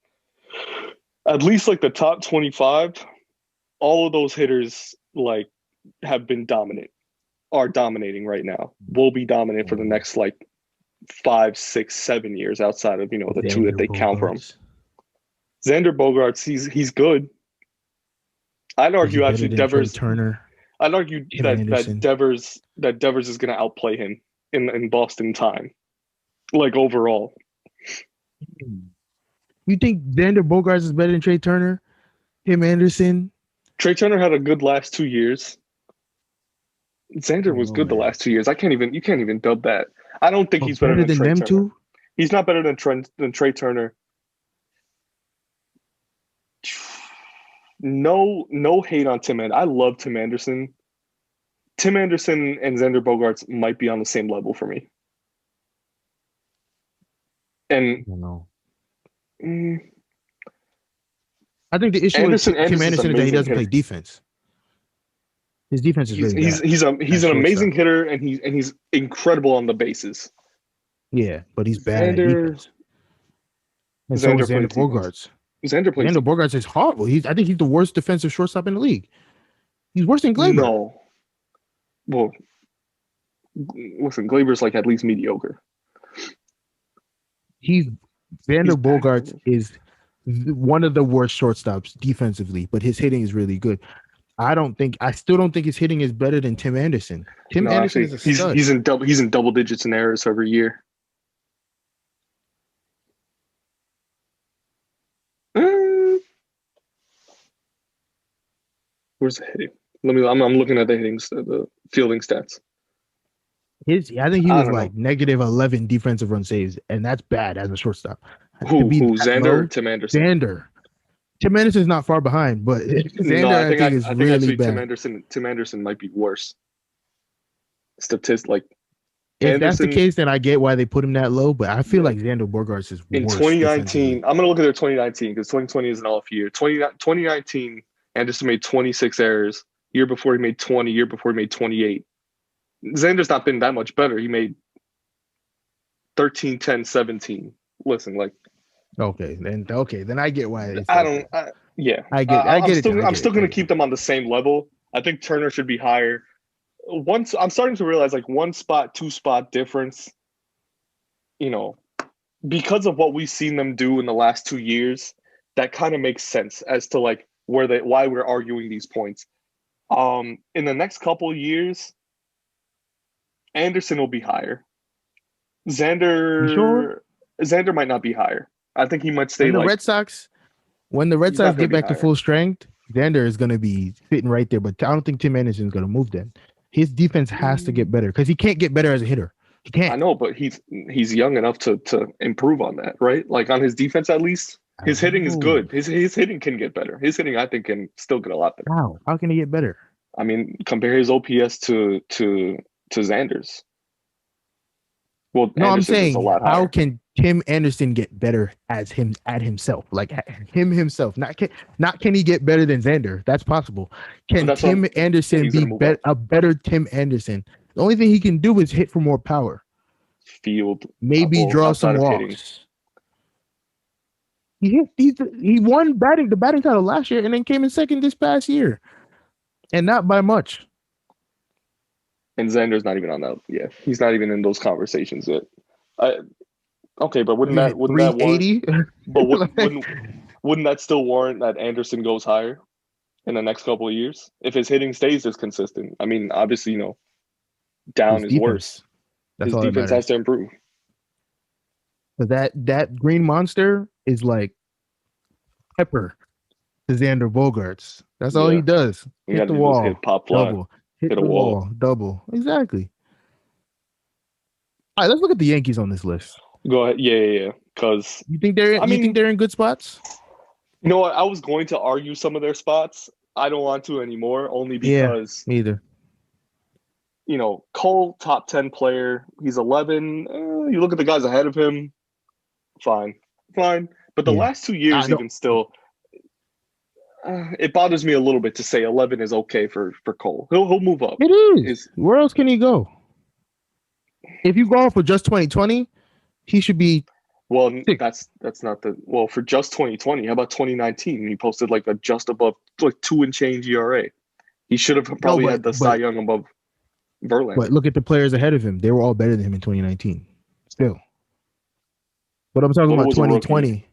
at least like the top 25, all of those hitters like have been dominant, are dominating right now. Will be dominant for the next like 5, 6, 7 years outside of the two that they count from. Xander Bogaerts, he's good. I'd argue actually Devers. Turner. I'd argue that Devers is going to outplay him in Boston time, like overall. You think Xander Bogaerts is better than Trey Turner? Tim Anderson? Trey Turner had a good last 2 years. Xander was good the last 2 years. You can't even dub that. I don't think he's better than Trey Turner. Two? He's not better than Trey Turner. No hate on Tim Anderson. I love Tim Anderson. Tim Anderson and Xander Bogaerts might be on the same level for me. And I don't know. I think the issue with Tim Anderson is that he doesn't play defense. His defense is really bad. He's an amazing hitter, and he's incredible on the bases. Yeah, but he's bad at defense. And so is Xander Bogaerts. Xander Bogaerts is horrible. I think he's the worst defensive shortstop in the league. He's worse than Gleyber. No. Well, listen, Gleyber's like at least mediocre. Xander Bogaerts is one of the worst shortstops defensively, but his hitting is really good. I still don't think his hitting is better than Tim Anderson. Anderson is a stud. He's in double digits in errors every year. Where's the hitting? I'm looking at the hitting, the fielding stats. I think he was like negative 11 defensive run saves, and that's bad as a shortstop. Who Xander or Tim Anderson? Xander. Tim Anderson's not far behind, but Xander I think is really bad. Tim Anderson might be worse. If that's the case, then I get why they put him that low, but I feel like Xander Bogaerts is worse. In 2019, I'm going to look at their 2019 because 2020 is an off year. 2019, Anderson made 26 errors. Year before he made 20. Year before he made 28. Xander's not been that much better. He made 13, 10, 17. Listen, Okay, then I get why. I get it. I'm still going to keep them on the same level. I think Turner should be higher. Once I'm starting to realize like 1 spot, 2 spot difference, because of what we've seen them do in the last 2 years, that kind of makes sense as to like why we're arguing these points. In the next couple of years, Anderson will be higher. Xander might not be higher. I think he might stay. When the Red Sox get back to full strength, Xander is going to be sitting right there. But I don't think Tim Anderson is going to move then. His defense has to get better because he can't get better as a hitter. He can't. I know, but he's young enough to improve on that, right? Like on his defense, at least his hitting is good. His hitting can get better. His hitting, I think, can still get a lot better. How can he get better? I mean, compare his OPS to Xander's. Well, no, I'm saying how can Tim Anderson get better as himself? Like himself. Not can he get better than Xander? That's possible. Can Tim Anderson be a better Tim Anderson? The only thing he can do is hit for more power. Maybe draw some walks. He won the batting title last year and then came in second this past year. And not by much. And Xander's not even on that. Yeah, he's not even in those conversations yet. Okay, but wouldn't that warrant? But wouldn't that still warrant that Anderson goes higher in the next couple of years if his hitting stays this consistent? I mean, obviously, down is worse. His defense has to improve. But that green monster is like pepper to Xander Bogaerts. That's all he does. Hit the wall, hit pop fly. Double. Hit the wall, double. Exactly. All right, let's look at the Yankees on this list. Go ahead. Yeah. Because you think they're in good spots? You know what? I was going to argue some of their spots. I don't want to anymore, only because neither. Cole, top 10 player. He's 11. You look at the guys ahead of him. Fine. But the last 2 years, even still, it bothers me a little bit to say 11 is okay for Cole. He'll move up. It is. Where else can he go? If you go off for just 2020, he should be. Well, 6. that's not the for just 2020. How about 2019? He posted like a just above like 2 and change ERA. He should have probably had the Cy Young above Verlander. But look at the players ahead of him. They were all better than him in 2019. Still. But I'm talking about 2020.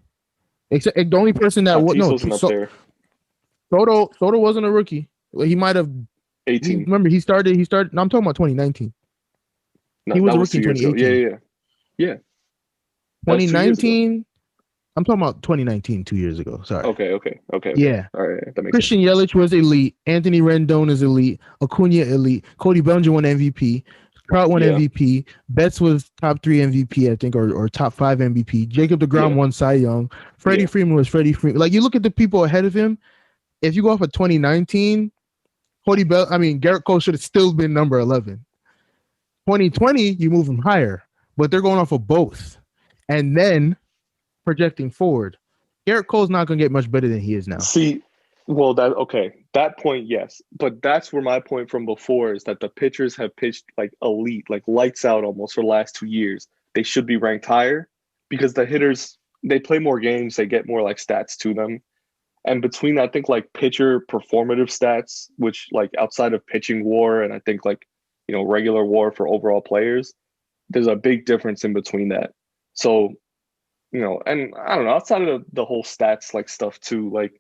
Except the only person that wasn't up there. Soto wasn't a rookie. He might have 18. Remember, he started. No, I'm talking about 2019. No, he was a rookie in 2018. Yeah. 2019. I'm talking about 2019, 2 years ago. Sorry. Okay. Yeah. All right. That makes Christian sense. Yelich was elite. Anthony Rendon is elite. Acuna elite. Cody Bellinger won MVP. Trout won MVP. Betts was top 3 MVP, I think, or top 5 MVP. Jacob deGrom won Cy Young. Freddie Freeman was Freddie Freeman. Like, you look at the people ahead of him. If you go off of 2019, Garrett Cole should have still been number 11. 2020, you move him higher, but they're going off of both. And then projecting forward, Garrett Cole's not going to get much better than he is now. See, that point, yes. But that's where my point from before is that the pitchers have pitched like elite, like lights out almost for the last 2 years. They should be ranked higher because the hitters, they play more games, they get more like stats to them. And between, I think, like pitcher performative stats, which like outside of pitching WAR and I think like, regular WAR for overall players, there's a big difference in between that. So, and I don't know, outside of the whole stats like stuff too, like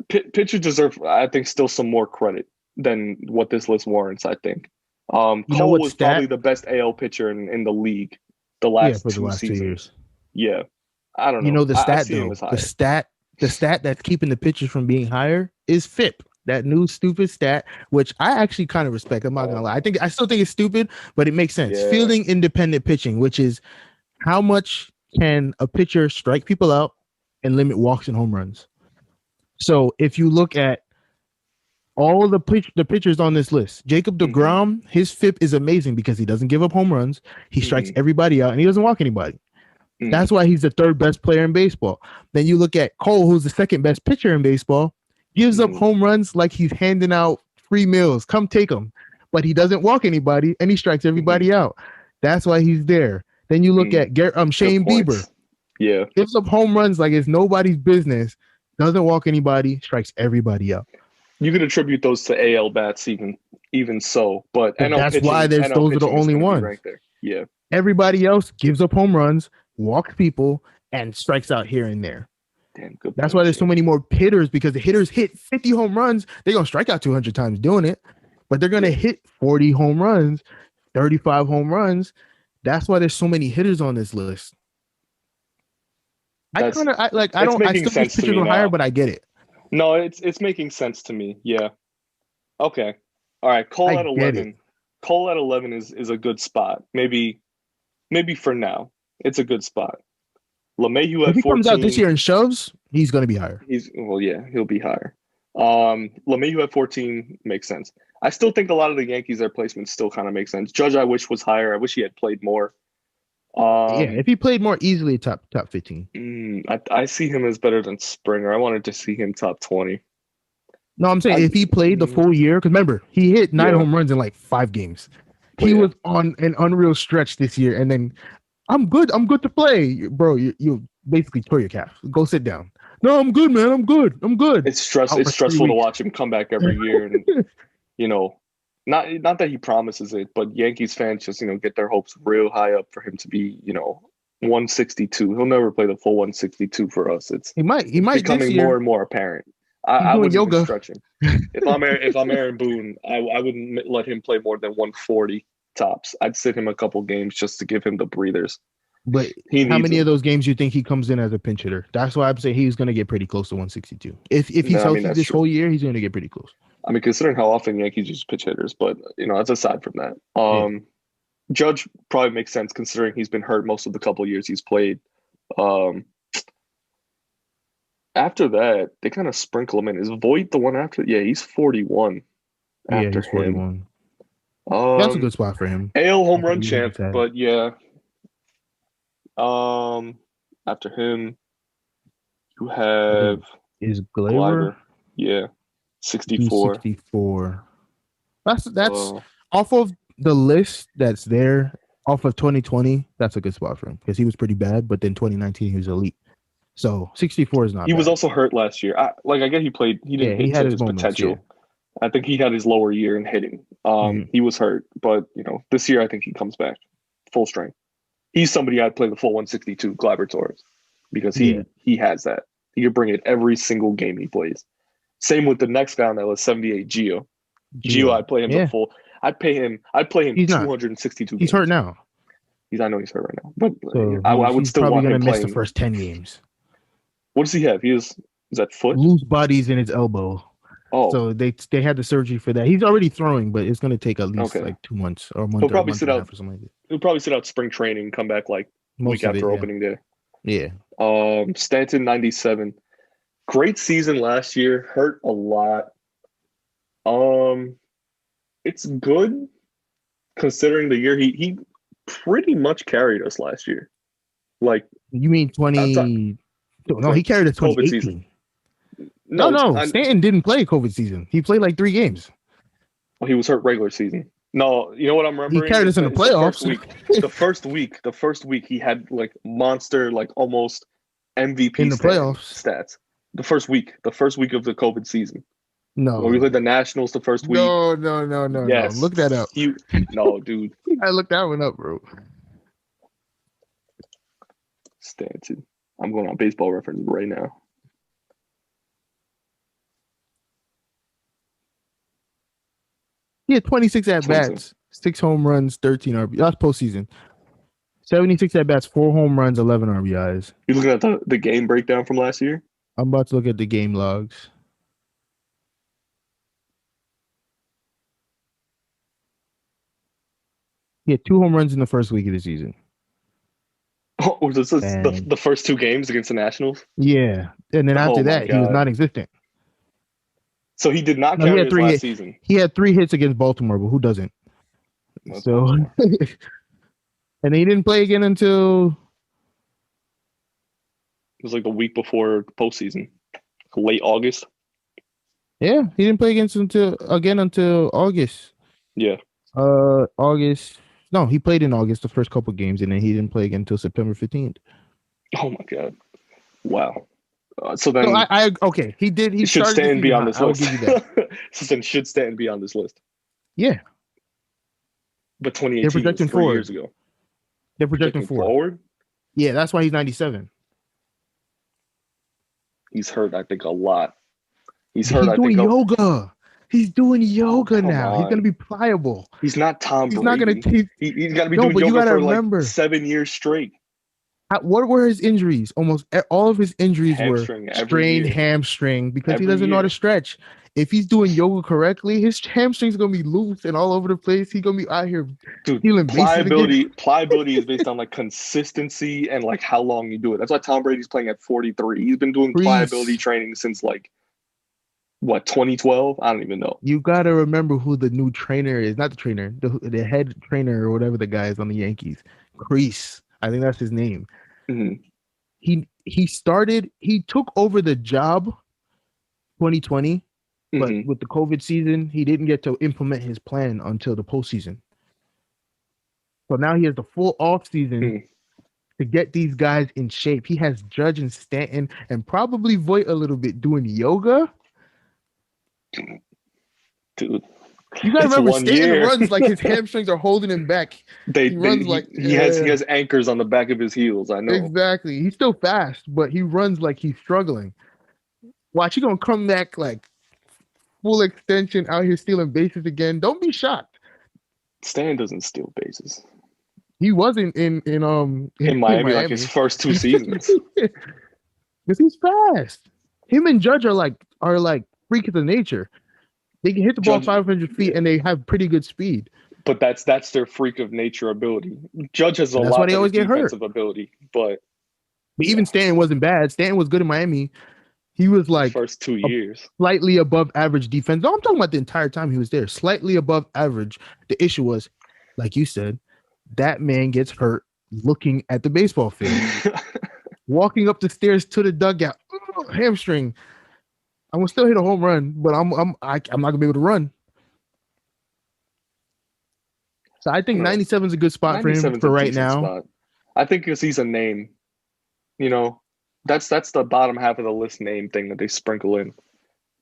pitchers deserve, I think, still some more credit than what this list warrants, I think. Cole was probably the best AL pitcher in the league the last 2 seasons. 2 years. Yeah. I don't know. The stat, though. The stat that's keeping the pitchers from being higher is FIP. That new stupid stat, which I actually kind of respect. I'm not gonna lie. I still think it's stupid, but it makes sense. Yeah. Fielding independent pitching, which is how much can a pitcher strike people out and limit walks and home runs. So if you look at all the pitchers on this list, Jacob deGrom, his FIP is amazing because he doesn't give up home runs. He strikes everybody out and he doesn't walk anybody. That's why he's the 3rd best player in baseball. Then you look at Cole, who's the 2nd best pitcher in baseball, gives up home runs like he's handing out free meals. Come take them. But he doesn't walk anybody and he strikes everybody out. That's why he's there. Then you look at Shane Bieber. Yeah. Gives up home runs like it's nobody's business. Doesn't walk anybody, strikes everybody out. You could attribute those to AL bats even so. But that's why those are the only ones. Right there. Yeah. Everybody else gives up home runs, walks people, and strikes out here and there. Damn, good. That's why there's so many more hitters, because the hitters hit 50 home runs. They're going to strike out 200 times doing it, but they're going to hit 40 home runs, 35 home runs. That's why there's so many hitters on this list. I still think pitchers are higher, but I get it. No, it's making sense to me. Yeah. Okay. All right. Cole at 11. Cole at 11 is a good spot. Maybe for now, it's a good spot. LeMahieu at 14. If he comes out this year and shoves, he's going to be higher. He'll be higher. LeMahieu at 14 makes sense. I still think a lot of the Yankees, their placements still kind of make sense. Judge, I wish was higher. I wish he had played more. If he played more easily, top 15. I see him as better than Springer. I wanted to see him top 20. No, I'm saying if he played the full year, because remember, he hit 9 home runs in like 5 games. He was on an unreal stretch this year, and then I'm good to play. Bro, you basically tore your calf. Go sit down. No, I'm good, man. I'm good. It's stressful to watch him come back every year, and not that he promises it, but Yankees fans just get their hopes real high up for him to be 162. He'll never play the full 162 for us. He might becoming more and more apparent. I wouldn't even stretch him. If I'm Aaron Boone, I wouldn't let him play more than 140 tops. I'd sit him a couple games just to give him the breathers. But how many of those games do you think he comes in as a pinch hitter? That's why I'm saying he's going to get pretty close to 162. If he's healthy this whole year, he's going to get pretty close. I mean, considering how often Yankees use pitch hitters, but that's aside from that. Judge probably makes sense considering he's been hurt most of the couple years he's played. After that, they kind of sprinkle him in. Is Voit the one after? Yeah, he's 41. After he's 41. That's a good spot for him. AL home run champ, but yeah. After him, you have Is Glaber Gleiber. Yeah. 64. 264? That's Uh, off of the list that's there. Off of 2020, that's a good spot for him because he was pretty bad, but then 2019 he was elite. So 64 is not he was bad. also hurt last year. I guess he played. He Yeah, didn't he hit had to his his moments. Yeah. potential. I think he had his lower year in hitting. Mhm. He was hurt, but this year I think he comes back full strength. He's somebody I'd play the full 162 Gleyber Torres because Yeah. he has that. He could bring it every single game he plays. Same with the next guy on that list, 78 Gio. Gio, I'd play him the Yeah. full. I'd play him He's not. 262 He's games. hurt now. I know he's hurt right now, but So I would he's still probably want gonna him miss the playing. first 10 games. What does he have? Is that foot? Loose bodies in his elbow. Oh, So they had the surgery for that. He's already throwing, but it's gonna take at least okay. like 2 months or a month He'll or a probably month sit and a out. half or something like that. He'll probably sit out spring training, come back like Most week of after it, opening day. Yeah. Stanton 97. Great season last year. Hurt a lot. It's good considering the year he pretty much carried us last year. Like You mean 20? No, he carried us COVID 2018. season. No, Stanton didn't play COVID season. He played like 3 games. He was hurt regular season. No, you know what I'm remembering? He carried us in the playoffs. The first week he had like monster, like almost MVP in the playoffs stats. The first week of the COVID season. No, when we played the Nationals the first week. No. Yes. Look that up. No, dude. I looked that one up, bro. Stanton. I'm going on Baseball Reference right now. He had 26 at bats, 6 home runs, 13 RBIs. That's postseason. 76 at bats, 4 home runs, 11 RBIs. You looking at the game breakdown from last year? I'm about to look at the game logs. He had 2 home runs in the first week of the season. Oh, was this the first 2 games against the Nationals? Yeah, and then after that, he was non-existent. So he did not carry his last season. He had 3 hits against Baltimore, but who doesn't? So, and he didn't play again until it was like the week before the postseason, late August. Yeah, he didn't play until August. Yeah. August. No, he played in August the first couple games, and then he didn't play again until September 15th. Oh my God! Wow. So then, okay, he did. He should Stanton be on this list. I'll give you that. So then, should Stanton be on this list? Yeah. But 2018 was 3 years ago. They're projecting forward. Yeah, that's why he's 97. He's hurt, I think, a lot. He's doing yoga. He's doing yoga now. On. He's going to be pliable. He's not Tom Brady. He's not going to. He's got to be doing yoga for like 7 years straight. What were his injuries? Almost all of his injuries were strained hamstring because he doesn't know how to stretch. If he's doing yoga correctly, his hamstring's gonna be loose and all over the place. He's gonna be out here. Dude, pliability is based on like consistency and like how long you do it. That's why Tom Brady's playing at 43. He's been doing pliability training since like 2012? I don't even know. You gotta remember who the new trainer is. Not the trainer, the head trainer or whatever the guy is on the Yankees. Kreese. I think that's his name. Mm-hmm. He took over the job 2020, but with the COVID season, he didn't get to implement his plan until the postseason. So now he has the full off season to get these guys in shape. He has Judge and Stanton and probably Voit a little bit doing yoga. Dude. You gotta remember, Stanton runs like his hamstrings are holding him back. He has anchors on the back of his heels. I know exactly. He's still fast, but he runs like he's struggling. Watch, he's gonna come back like full extension out here stealing bases again. Don't be shocked. Stan doesn't steal bases. He wasn't in Miami like his first 2 seasons. Because he's fast. Him and Judge are like freaks of nature. They can hit the ball 500 feet and they have pretty good speed. But that's their freak of nature ability. Judge has a lot why they always get defensive ability, but even Stanton wasn't bad. Stanton was good in Miami. He was like first 2 years, slightly above average defense. No, I'm talking about the entire time he was there, slightly above average. The issue was, like you said, that man gets hurt looking at the baseball field, walking up the stairs to the dugout, hamstring. I'm gonna still hit a home run, but I'm not gonna be able to run. So I think 97 is a good spot for him 97's for a right decent now. spot. I think because he's a name, you know, that's the bottom half of the list name thing that they sprinkle in.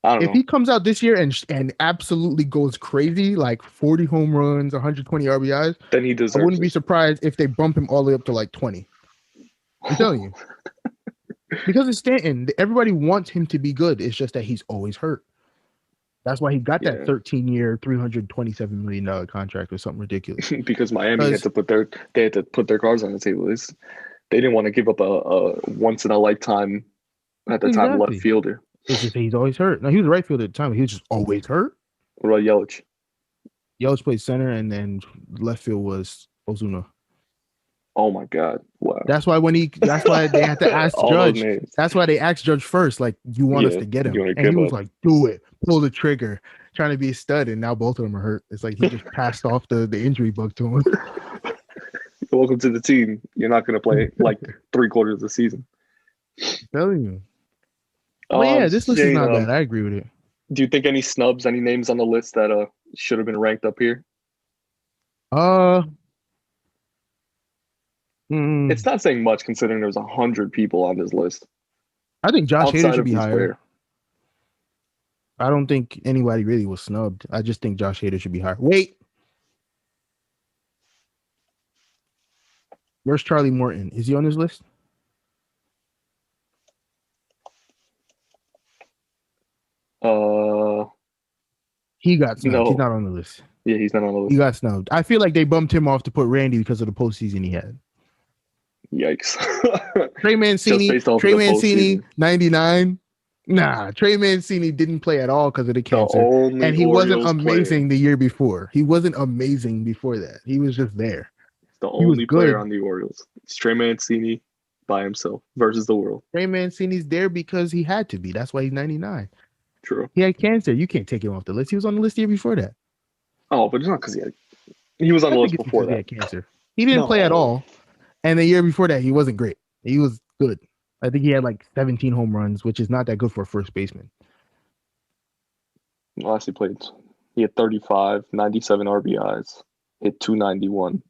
I don't If know. he comes out this year and absolutely goes crazy, like 40 home runs, 120 RBIs, Then he I deserves wouldn't be it. surprised if they bump him all the way up to like 20. I'm telling you. Because it's Stanton. Everybody wants him to be good. It's just that he's always hurt. That's why he got that Yeah. 13-year, $327 million contract or something ridiculous. Because Miami had to put their cards on the table. They didn't want to give up a once in a lifetime at the time left fielder. It's just that he's always hurt. No, he was a right fielder at the time. But he was just always hurt. What about Yelich? Yelich played center, and then left field was Ozuna. Oh my God! Wow. That's why they had to ask Judge. That's why they asked Judge first, like, you want us to get him? And he was like, do it. Pull the trigger. Trying to be a stud, and now both of them are hurt. It's like he just passed off the injury bug to him. Welcome to the team. You're not going to play like 3/4 of the season. I'm telling you. But yeah, this list is not bad. I agree with it. Do you think any snubs, any names on the list that should have been ranked up here? It's not saying much considering there's 100 people on this list. I think Josh Hader should be higher. I don't think anybody really was snubbed. I just think Josh Hader should be higher. Wait. Where's Charlie Morton? Is he on this list? He got snubbed. No. He's not on the list. Yeah, he's not on the list. He got snubbed. I feel like they bumped him off to put Randy because of the postseason he had. Yikes. Trey Mancini, 99. Nah, Trey Mancini didn't play at all because of the cancer. And he wasn't amazing the year before. He wasn't amazing before that. He was just there. The only player on the Orioles. It's Trey Mancini by himself versus the world. Trey Mancini's there because he had to be. That's why he's 99. True. He had cancer. You can't take him off the list. He was on the list the year before that. Oh, but it's not because he was on the list before that. He had cancer. He didn't play at all. And the year before that, he wasn't great. He was good. I think he had like 17 home runs, which is not that good for a first baseman. Last he had 35, 97 RBIs, hit 291.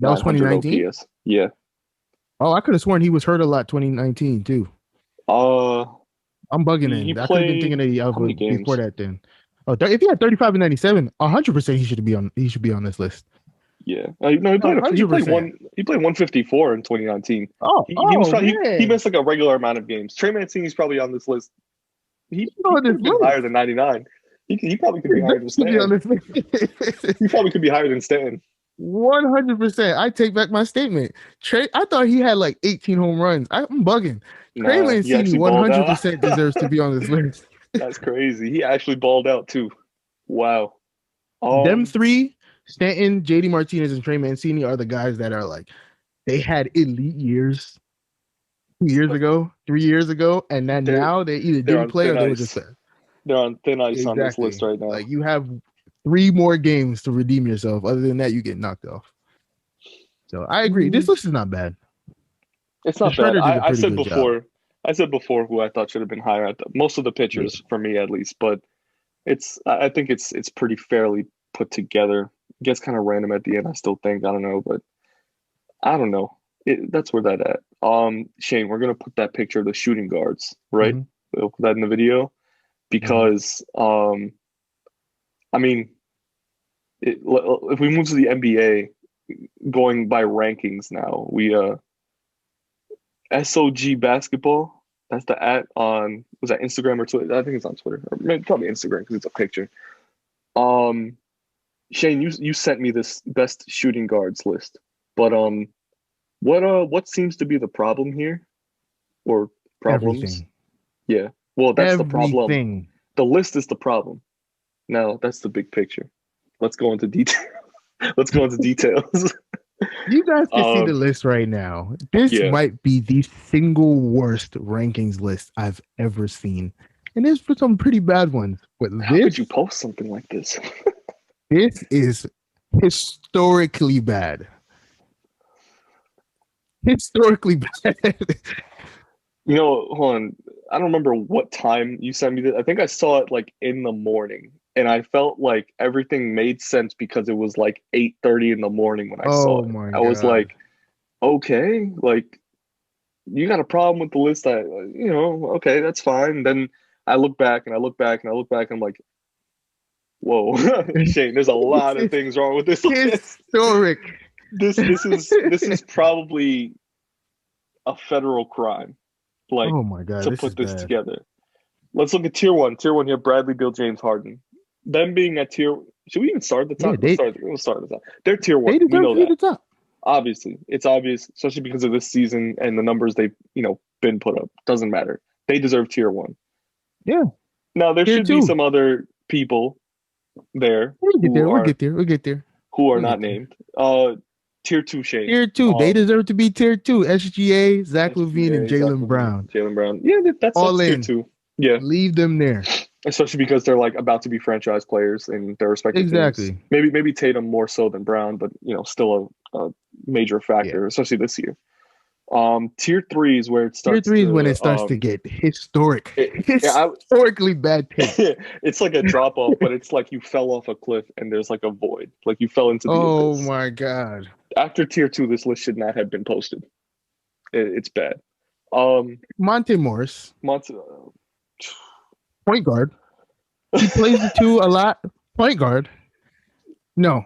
That was 2019? OPS. Yeah. Oh, I could have sworn he was hurt a lot 2019 too. I'm bugging in. I could have been thinking of before that then. Oh, if he had 35 and 97, 100% he should be on this list. Yeah. No, he played 154 in 2019. He missed like a regular amount of games. Trey Mancini's probably on this list. He could be higher than 99. He probably could be higher than Stanton. He probably could be higher than Stanton. 100%. I take back my statement. Trey, I thought he had like 18 home runs. I'm bugging. Trey Mancini 100% deserves to be on this list. That's crazy. He actually balled out too. Wow. Them three, Stanton, JD Martinez, and Trey Mancini are the guys that are like, they had elite years 2 years ago, 3 years ago, and then now they either didn't play or they were just there. They're on thin ice on this list right now. Like, you have 3 more games to redeem yourself. Other than that, you get knocked off. So I agree. This list is not bad. It's not bad. I said before who I thought should have been higher at most of the pitchers for me at least, but I think it's pretty fairly put together. It gets kind of random at the end, I still think. I don't know, but I don't know. That's where that at. Shane, we're gonna put that picture of the shooting guards, right? Mm-hmm. We'll put that in the video because I mean, if we move to the NBA, going by rankings now, we SOG basketball. That's the @ on, was that Instagram or Twitter? I think it's on Twitter, or maybe probably Instagram because it's a picture. Shane, you sent me this best shooting guards list, but what seems to be the problem here, or problems? Everything. Yeah, well, that's the problem. The list is the problem. Now that's the big picture. Let's go into detail. Details. You guys can see the list right now. This might be the single worst rankings list I've ever seen. And there's some pretty bad ones. But how could you post something like this? This is historically bad. Historically bad. Hold on. I don't remember what time you sent me this. I think I saw it like in the morning, and I felt like everything made sense because it was like 8:30 in the morning when I saw Oh it. my I was god. like, okay, like you got a problem with the list. Okay, that's fine. Then I look back and I look back and I look back and I'm like, whoa, Shane, there's a lot of It's things wrong with this list. historic. This is probably a federal crime, like Oh my god, to this is put this bad. together. Let's look at tier one. Tier one here: Bradley Beal, James Harden. Them being at tier. Should we even start at the Yeah, top? Let's start at the top. They're tier they one. We deserve know to be that. the top. Obviously, it's obvious, especially because of this season and the numbers they've been put up. Doesn't matter. They deserve tier one. Yeah. Now there Tier should be two. some other people there We'll get there. who We'll are get there. We'll get there. who are We'll not get there. named. Tier two, Shane. Tier two. They deserve to be tier two. SGA, Zach LaVine, and SGA, Zach Jalen LaVine, Brown. Jalen Brown. Yeah, that's All tier in. two. Yeah, Leave them there. especially because they're like about to be franchise players in their respective Exactly. teams. Maybe Tatum more so than Brown, but still a major factor, especially this year. Tier three is where it starts. Tier three is when it starts to get historic. Yeah, Historically bad take. it's like a drop off, but it's like you fell off a cliff and there's like a void, like you fell into the Oh abyss. my god. After tier two, this list should not have been posted. It's bad. Monte Morris, Monty, point guard. He plays the two a lot. Point guard. No.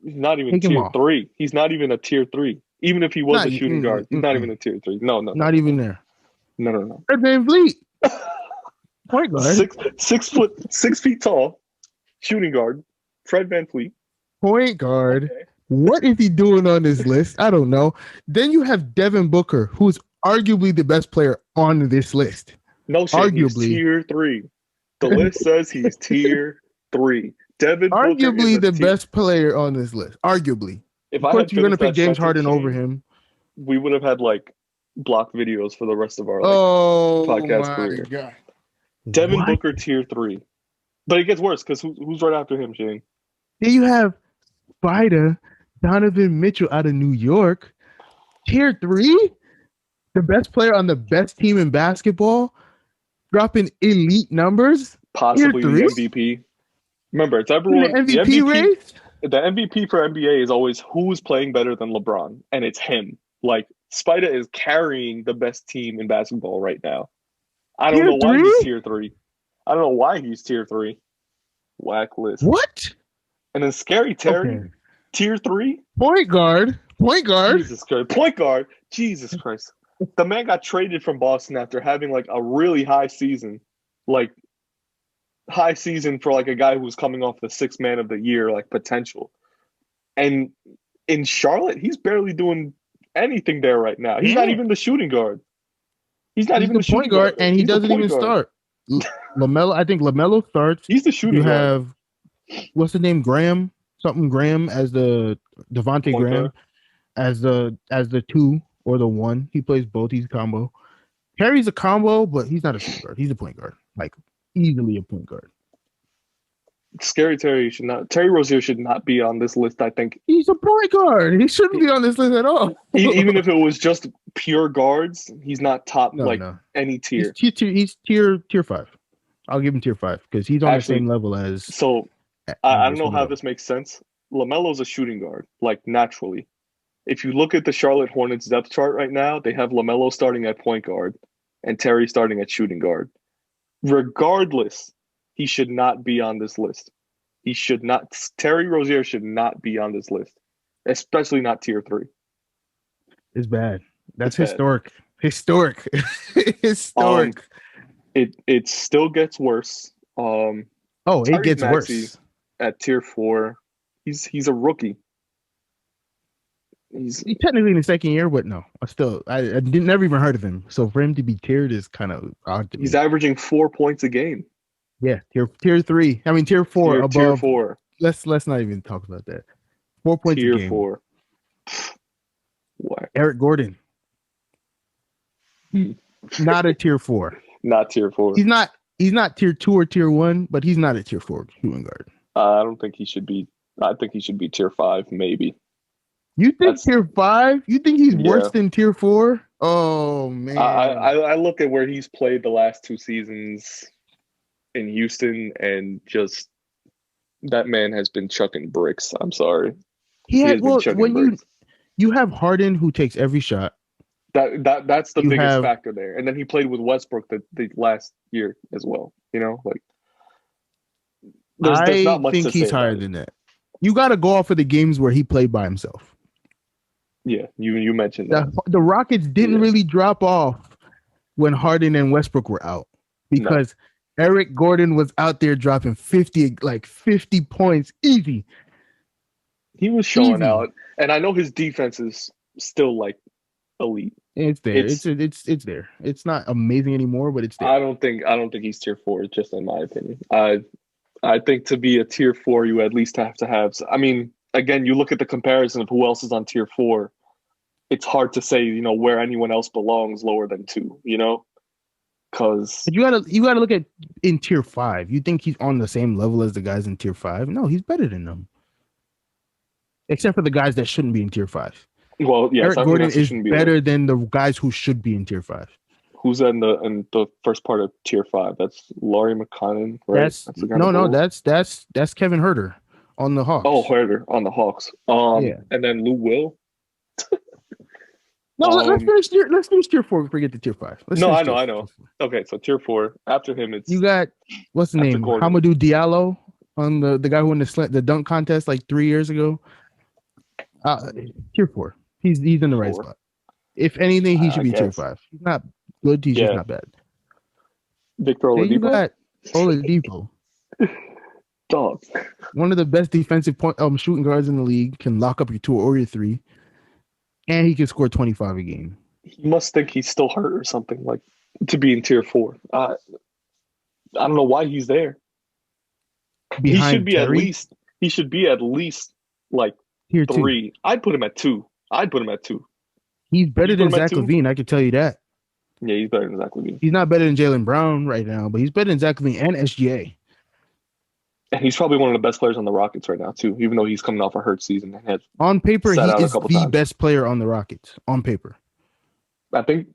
he's not even Take him tier off. three. He's not even a tier three. Even if he was a shooting guard, he's not even a tier three. No. Not even there. No. Fred VanVleet. Point guard. 6 feet tall, shooting guard. Fred VanVleet. Point guard. Okay. What is he doing on this list? I don't know. Then you have Devin Booker, who's arguably the best player on this list. No shit. Arguably. He's tier three. The list says he's tier three. Devin arguably the best player on this list. Arguably. If of course, you're going to pick James Harden over him. We would have had like blocked videos for the rest of our podcast career. God. Devin Booker tier three. But it gets worse because who's right after him, Shane? Then you have Spider, Donovan Mitchell out of New York. Tier three? The best player on the best team in basketball? Dropping elite numbers? Possibly the MVP. Remember, it's everyone. The MVP race? The MVP for NBA is always who's playing better than LeBron, and it's him. Like, Spida is carrying the best team in basketball right now. I don't know why he's tier three. I don't know why he's tier three. Whack list. What? And then Scary Terry, tier three? Point guard. Jesus Christ. Point guard. Jesus Christ. The man got traded from Boston after having like a really high season. Like, high season for like a guy who was coming off the sixth man of the year, like potential. And in Charlotte, he's barely doing anything there right now. He's not even the shooting guard. He's not even the point guard, and he doesn't even start. LaMelo, I think LaMelo starts. He's the shooting guard. You have what's the name? Graham as the Devontae Graham as the two or the one. He plays both. He's a combo. Terry's a combo, but he's not a shooting guard. He's a point guard. Like easily a point guard. Scary Terry should not. Terry Rozier should not be on this list. I think he's a point guard. He shouldn't be on this list at all. Even if it was just pure guards, he's not top any tier. He's tier 5. I'll give him tier 5 because he's on the same level as. So I don't know how this makes sense. LaMelo's a shooting guard, like naturally. If you look at the Charlotte Hornets depth chart right now, they have LaMelo starting at point guard and Terry starting at shooting guard. Regardless, he should not be on this list. He should not. Terry Rozier should not be on this list, especially not tier 3. It's bad. That's historic. Bad. Historic. It still gets worse. It gets worse. At tier 4, he's a rookie. He's technically in his second year, but no, I never even heard of him. So for him to be tiered is kind of odd to me. He's averaging 4 points a game. Yeah, tier 3. I mean tier 4 above. Tier 4. Let's not even talk about that. 4 points a game. Tier 4. What? Eric Gordon. Not a tier 4. Not tier 4. He's not tier 2 or tier 1, but he's not a tier 4 shooting guard. I don't think he should be. I think he should be tier 5, maybe. You think tier 5? You think he's worse than tier 4? Oh man. I look at where he's played the last 2 seasons in Houston, and just that man has been chucking bricks. I'm sorry. He has been chucking when bricks. you have Harden who takes every shot. That's the You biggest have factor there. And then he played with Westbrook the last year as well. You know, like there's not I much think to say he's higher about it. than that. You got to go off of the games where he played by himself. Yeah, you mentioned that. The Rockets didn't really drop off when Harden and Westbrook were out because Eric Gordon was out there dropping 50 points easy. He was showing out, and I know his defense is still like elite. It's there. It's there. It's not amazing anymore, but it's there. I don't think he's tier 4, just in my opinion. I think to be a tier 4, you at least have to have. I mean, again, you look at the comparison of who else is on tier 4. It's hard to say, where anyone else belongs lower than 2. Because you gotta look at in tier 5. You think he's on the same level as the guys in tier 5? No, he's better than them. Except for the guys that shouldn't be in tier 5. Well, yeah, Eric Gordon is better than the guys who should be in tier 5. Who's in the first part of tier 5? That's Laurie McConnon, right? That's Kevin Huerter on the Hawks. Oh, Huerter on the Hawks. And then Lou Will. No, let's finish tier 4. Forget the tier 5. I know. Okay, so tier 4. After him, it's you got what's the name? Gordon. Hamidou Diallo on the guy who won the dunk contest like 3 years ago. Tier 4. He's in the right spot. If anything, he should be tier 5. He's not good. He's just not bad. Victor Oladipo. You got Oladipo. Dog. One of the best defensive shooting guards in the league. Can lock up your 2 or your 3. And he can score 25 a game. He must think he's still hurt or something, like, to be in tier 4. I don't know why he's there. He should be at least like tier 3. 2. I'd put him at 2. He's better than Zach LaVine, I can tell you that. Yeah, he's better than Zach LaVine. He's not better than Jaylen Brown right now, but he's better than Zach LaVine and SGA. And he's probably one of the best players on the Rockets right now, too, even though he's coming off a hurt season. On paper, he is the best player on the Rockets. On paper. I think,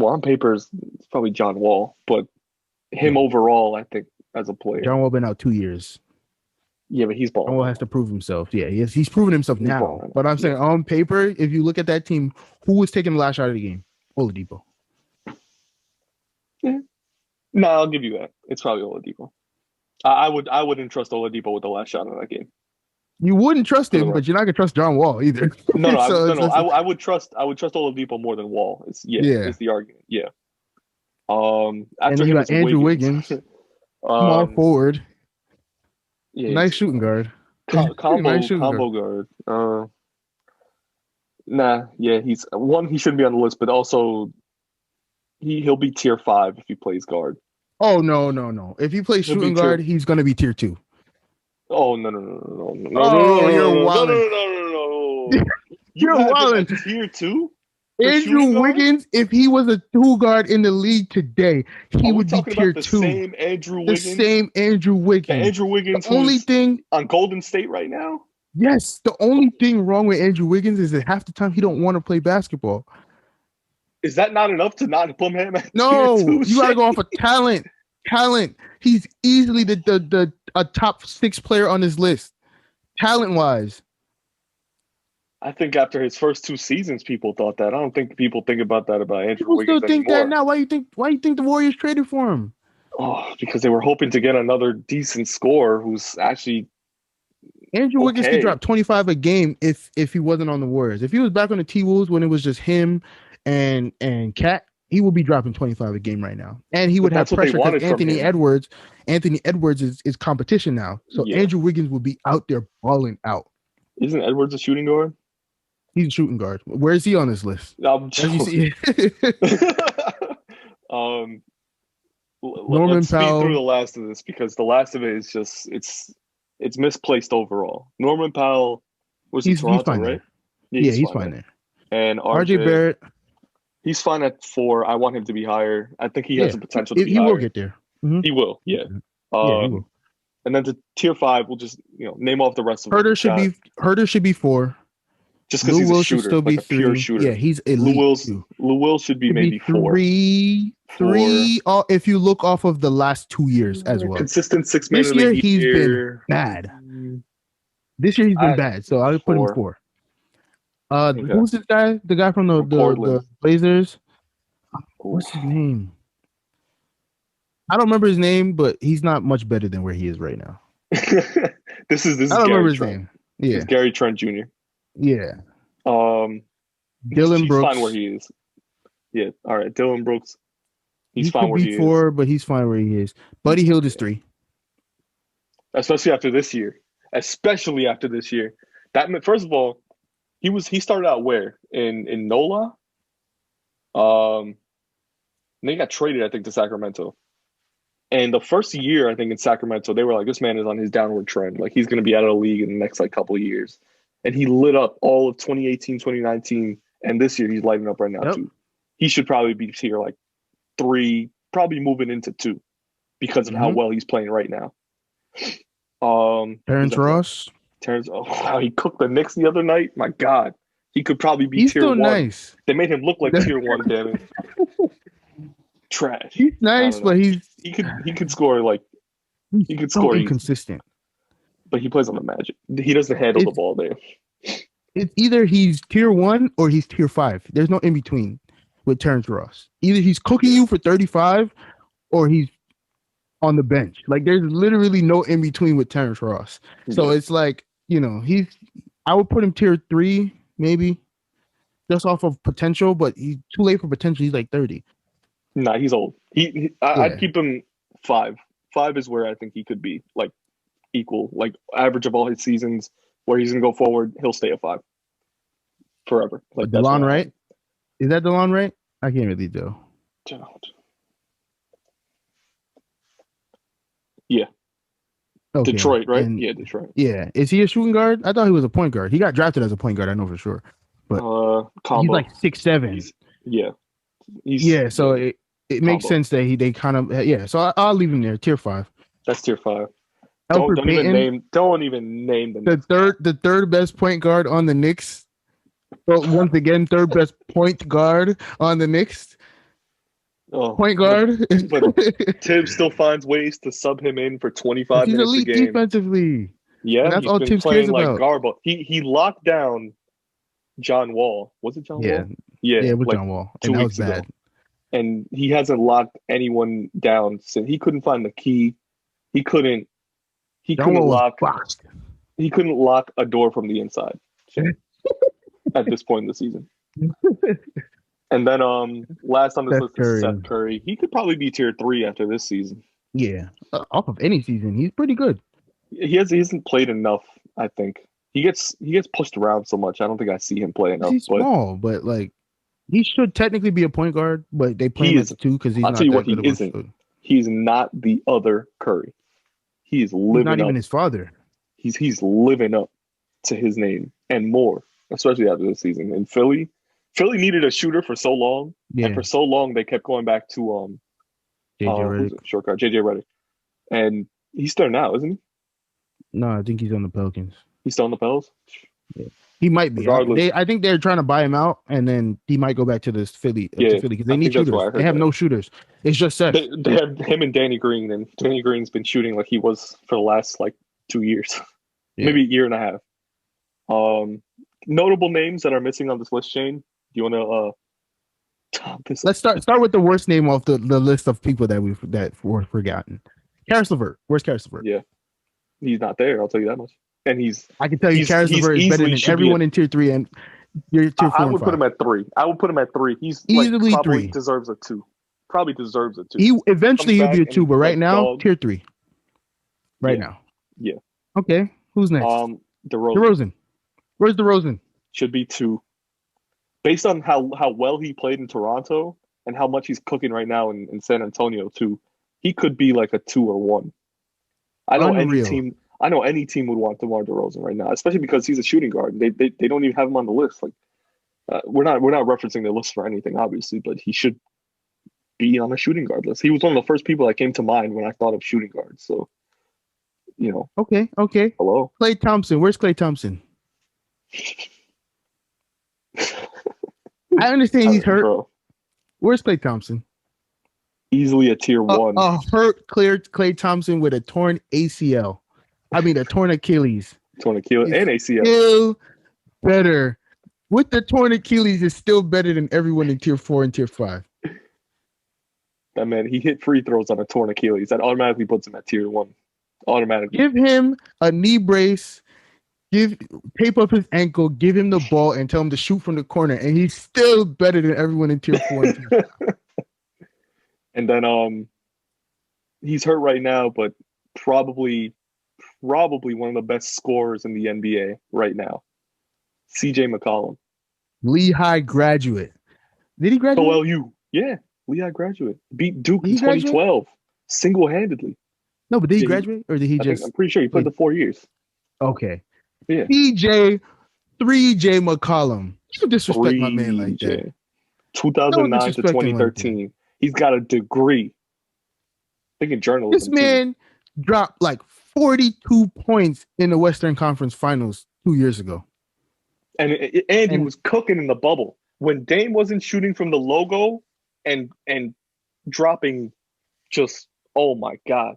on paper, it's probably John Wall, but him overall, I think, as a player. John Wall been out 2 years. Yeah, but he's balling. John Wall has to prove himself. Yeah, he's proven himself now. But I'm saying on paper, if you look at that team, who was taking the last shot of the game? Oladipo. Yeah. No, I'll give you that. It's probably Oladipo. I wouldn't trust Oladipo with the last shot of that game. You wouldn't trust him, but you're not gonna trust John Wall either. No. I would trust Oladipo more than Wall. It's the argument. Yeah. And then you got Andrew Wiggins, small forward. Yeah, nice shooting guard. Combo guard. He's one. He shouldn't be on the list, but also he'll be tier 5 if he plays guard. Oh no! If he plays shooting guard, he's gonna be tier 2. Oh no! You're wilding. No! You're wilding. Tier 2. Andrew Wiggins, if he was a 2 guard in the league today, he would be tier 2. The same Andrew Wiggins. The same Andrew Wiggins. Andrew Wiggins. The only thing on Golden State right now. Yes, the only thing wrong with Andrew Wiggins is that half the time he don't want to play basketball. Is that not enough to not put him at No, tier 2? You gotta go off of talent. He's easily a top 6 player on his list, talent wise. I think after his first 2 seasons, people thought that. I don't think people think about that about Andrew People Wiggins still think anymore. that now. Why you think the Warriors traded for him? Oh, because they were hoping to get another decent scorer who's actually Andrew Wiggins could drop 25 a game if he wasn't on the Warriors. If he was back on the T-Wolves when it was just him and Cat, he would be dropping 25 a game right now. And he would have pressure because Anthony Edwards is competition now. So Andrew Wiggins would be out there balling out. Isn't Edwards a shooting guard? He's a shooting guard. Where is he on this list? Norman let's Powell. speed through the last of this because the last of it is just it's misplaced overall. Norman Powell was in Toronto, right? There. Yeah, he's fine there. And RJ Barrett. He's fine at 4. I want him to be higher. I think he has the potential to be higher. He will get there. Mm-hmm. He will, yeah. He will. And then to tier 5, we'll just name off the rest of them. Huerter should be 4. Just because Lou he's a Will should shooter, still be like a pure 3. shooter. Yeah, he's elite too. Lou Will should be Should maybe be 4. 3. If you look off of the last 2 years as well. Consistent 6 man This of the year year. he's been bad. This year he's been bad, so I would put him 4. 4. Okay. Who's this guy? The guy from the Portland. Blazers. What's his name? I don't remember his name, but he's not much better than where he is right now. This is I don't remember Gary his Trent. name. Yeah, It's Gary Trent Jr. yeah. Dylan Dylan Brooks. fine where he is. Yeah. All right. Dylan Brooks. He's He fine could where be he 4, is. but he's fine where he is. Buddy Hield is 3. Especially after this year. That first of all, he started out where? In NOLA? And they got traded, I think, to Sacramento. And the first year, I think, in Sacramento, they were like, this man is on his downward trend. Like, he's going to be out of the league in the next, couple of years. And he lit up all of 2018, 2019. And this year, he's lighting up right now, too. He should probably be here, 3, probably moving into 2 because of how well he's playing right now. Terrence Ross. Wow, he cooked the Knicks the other night. My God. He could probably be He's tier still 1. nice. They made him look like tier 1, damn it. Trash. He's nice, but he could score he could score inconsistent. But he plays on the Magic. He doesn't handle the ball there. It's either he's tier 1 or he's tier 5. There's no in between with Terrence Ross. Either he's cooking you for 35 or he's on the bench. There's literally no in between with Terrence Ross. So it's I would put him tier 3 maybe just off of potential, but he's too late for potential. He's 30. Nah, he's old. I'd keep him 5. 5 is where I think he could be equal, average of all his seasons where he's gonna go forward. He'll stay at 5 forever. DeLon Wright? Is that DeLon Wright? I can't really do. Yeah. Okay. Detroit, right? Yeah, Detroit. Yeah. Is he a shooting guard? I thought he was a point guard. He got drafted as a point guard, I know for sure. But combo. he's 6'7". So it makes sense that they kind of so I'll leave him there, tier 5. That's tier 5. Don't even name the third best point guard on the Knicks. Well, once again, third best point guard on the Knicks. Point guard. But Tibbs still finds ways to sub him in for 25 minutes a game. He's elite defensively. Yeah, and that's all Tibbs cares about. Garbo. He locked down John Wall. Was it John Wall? Yeah, with John Wall. And that was bad. Ago. And he hasn't locked anyone down since. He couldn't find the key. He couldn't lock a door from the inside at this point in the season. And then last on this list is Seth Curry. He could probably be tier 3 after this season. Yeah. Off of any season, he's pretty good. He hasn't played enough, I think. He gets pushed around so much. I don't think I see him play enough. He's small, but he should technically be a point guard, but they play him as 2 because he's I'll not tell you that what, he good isn't. He's not the other Curry. He's not even his father. He's living up to his name and more, especially after this season. In Philly needed a shooter for so long, and for so long they kept going back to JJ Redick, and he's still now, isn't he? No, I think he's on the Pelicans. He's still on the Pels? Yeah. He might be. I think they're trying to buy him out, and then he might go back to this Philly. Because they need shooters. They have no shooters. It's just Seth. They have him and Danny Green, and Danny Green's been shooting like he was for the last 2 years, maybe a year and a half. Notable names that are missing on this list, Shane. Do you want to? Let's start with the worst name off the list of people that were forgotten. Karis LeVert. Where's Karis LeVert? Yeah, he's not there. I'll tell you that much. And I can tell you, Karis LeVert is better than everyone in tier 3 and you're tier 4. I would put him at 3. He's easily probably 3. Deserves a 2. Probably deserves a 2. He'll be a 2, but right now, tier 3. Right now. Yeah. Okay. Who's next? DeRozan. Where's DeRozan? Should be 2. Based on how well he played in Toronto and how much he's cooking right now in San Antonio too, he could be like a 2 or 1. I know any team would want DeMar DeRozan right now, especially because he's a shooting guard. They don't even have him on the list. We're not referencing the list for anything, obviously, but he should be on a shooting guard list. He was one of the first people that came to mind when I thought of shooting guards. So, Okay. Hello, Klay Thompson. Where's Klay Thompson? I understand he's hurt. Bro, Where's Klay Thompson? easily a tier 1. Hurt Klay Thompson with a torn ACL. I mean, a torn Achilles. Torn Achilles and ACL. Still better. With the torn Achilles, is still better than everyone in tier 4 and tier 5. That man, he hit free throws on a torn Achilles. That automatically puts him at tier 1. Automatically. Give him a knee brace. Tape up his ankle. Give him the ball and tell him to shoot from the corner. And he's still better than everyone in tier 4 and tier 5. And then he's hurt right now, but probably one of the best scorers in the NBA right now. CJ McCollum. Lehigh graduate. Did he graduate? OLU. Yeah. Lehigh graduate. Beat Duke in 2012. Single-handedly. No, but did he graduate? Or did he I'm pretty sure he played the 4 years. Okay. Yeah. CJ 3J McCollum. You disrespect my man like that. 2009 to 2013. Like he's got a degree. I think in journalism. This man dropped like 42 points in the Western Conference Finals 2 years ago. And he was cooking in the bubble. When Dame wasn't shooting from the logo and dropping just, oh my God.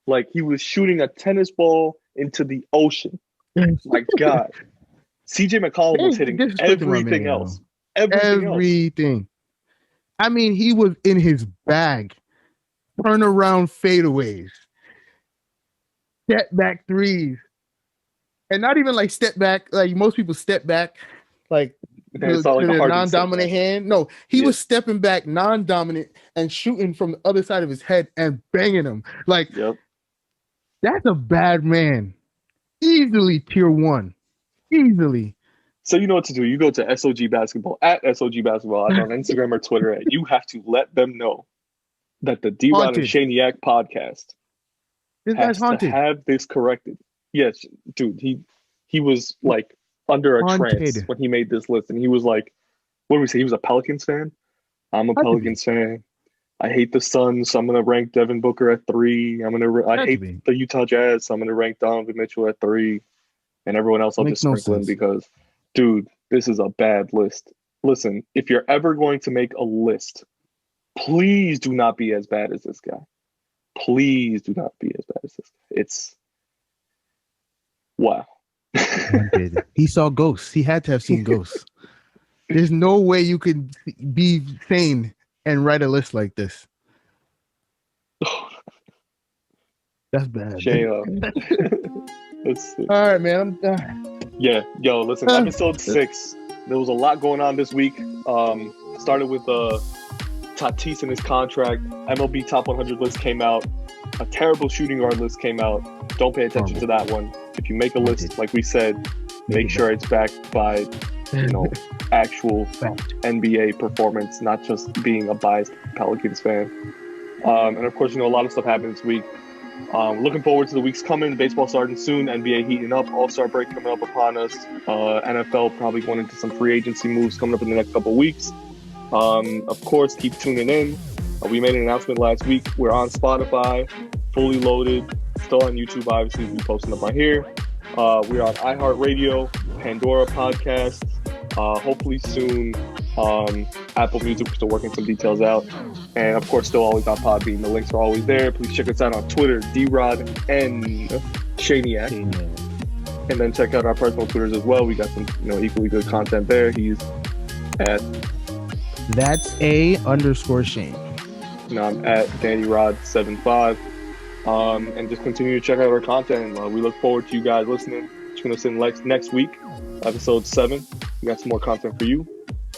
Like he was shooting a tennis ball into the ocean. My God. CJ McCollum was hitting everything else. Everything. I mean, he was in his bag. Turnaround fadeaways. Step back threes. And not even like step back, like most people step back, like with a non-dominant hand. No, he was stepping back non-dominant and shooting from the other side of his head and banging him. Like, that's a bad man. Easily tier 1. Easily. So you know what to do. You go to SOG Basketball, at SOG Basketball, on Instagram or Twitter, and you have to let them know that the D-Rod and Shaniac podcast has to have this corrected. Yes, dude, he was like under a trance when he made this list, and he was like, what did we say? He was a Pelicans fan? I'm a Pelicans fan. I hate the Suns, so I'm going to rank Devin Booker at 3. I hate the Utah Jazz, so I'm going to rank Donovan Mitchell at 3. And everyone else I'll just sprinkle in because, dude, this is a bad list. Listen, if you're ever going to make a list, please do not be as bad as this guy. Please do not be as bad as this guy. It's wow. He saw ghosts. He had to have seen ghosts. There's no way you could be sane and write a list like this. That's bad. All right, man. I'm done. Yeah. Yo, listen, episode 6. There was a lot going on this week. Started with Tatis and his contract. MLB top 100 list came out. A terrible shooting guard list came out. Don't pay attention to that one. If you make a list, like we said, make sure it's backed by, actual NBA performance, not just being a biased Pelicans fan. And of course, a lot of stuff happened this week. Looking forward to the weeks coming. Baseball starting soon. NBA heating up. All-Star break coming up upon us. NFL probably going into some free agency moves coming up in the next couple of weeks. Of course, keep tuning in. We made an announcement last week. We're on Spotify, fully loaded. Still on YouTube, obviously. We're posting up on here. We're on iHeartRadio, Pandora podcasts. Hopefully soon, Apple Music. We're still working some details out. And of course, still always on Podbean. The links are always there. Please check us out on Twitter, D-Rod and Shaniac. And then check out our personal Twitters as well. We got some, equally good content there. He's at That's _Shane. I'm at DannyRod75. And just continue to check out our content. We look forward to you guys listening. Tune us in next week, episode 7. We got some more content for you.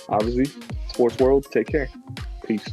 Obviously, Sports World, take care. Peace.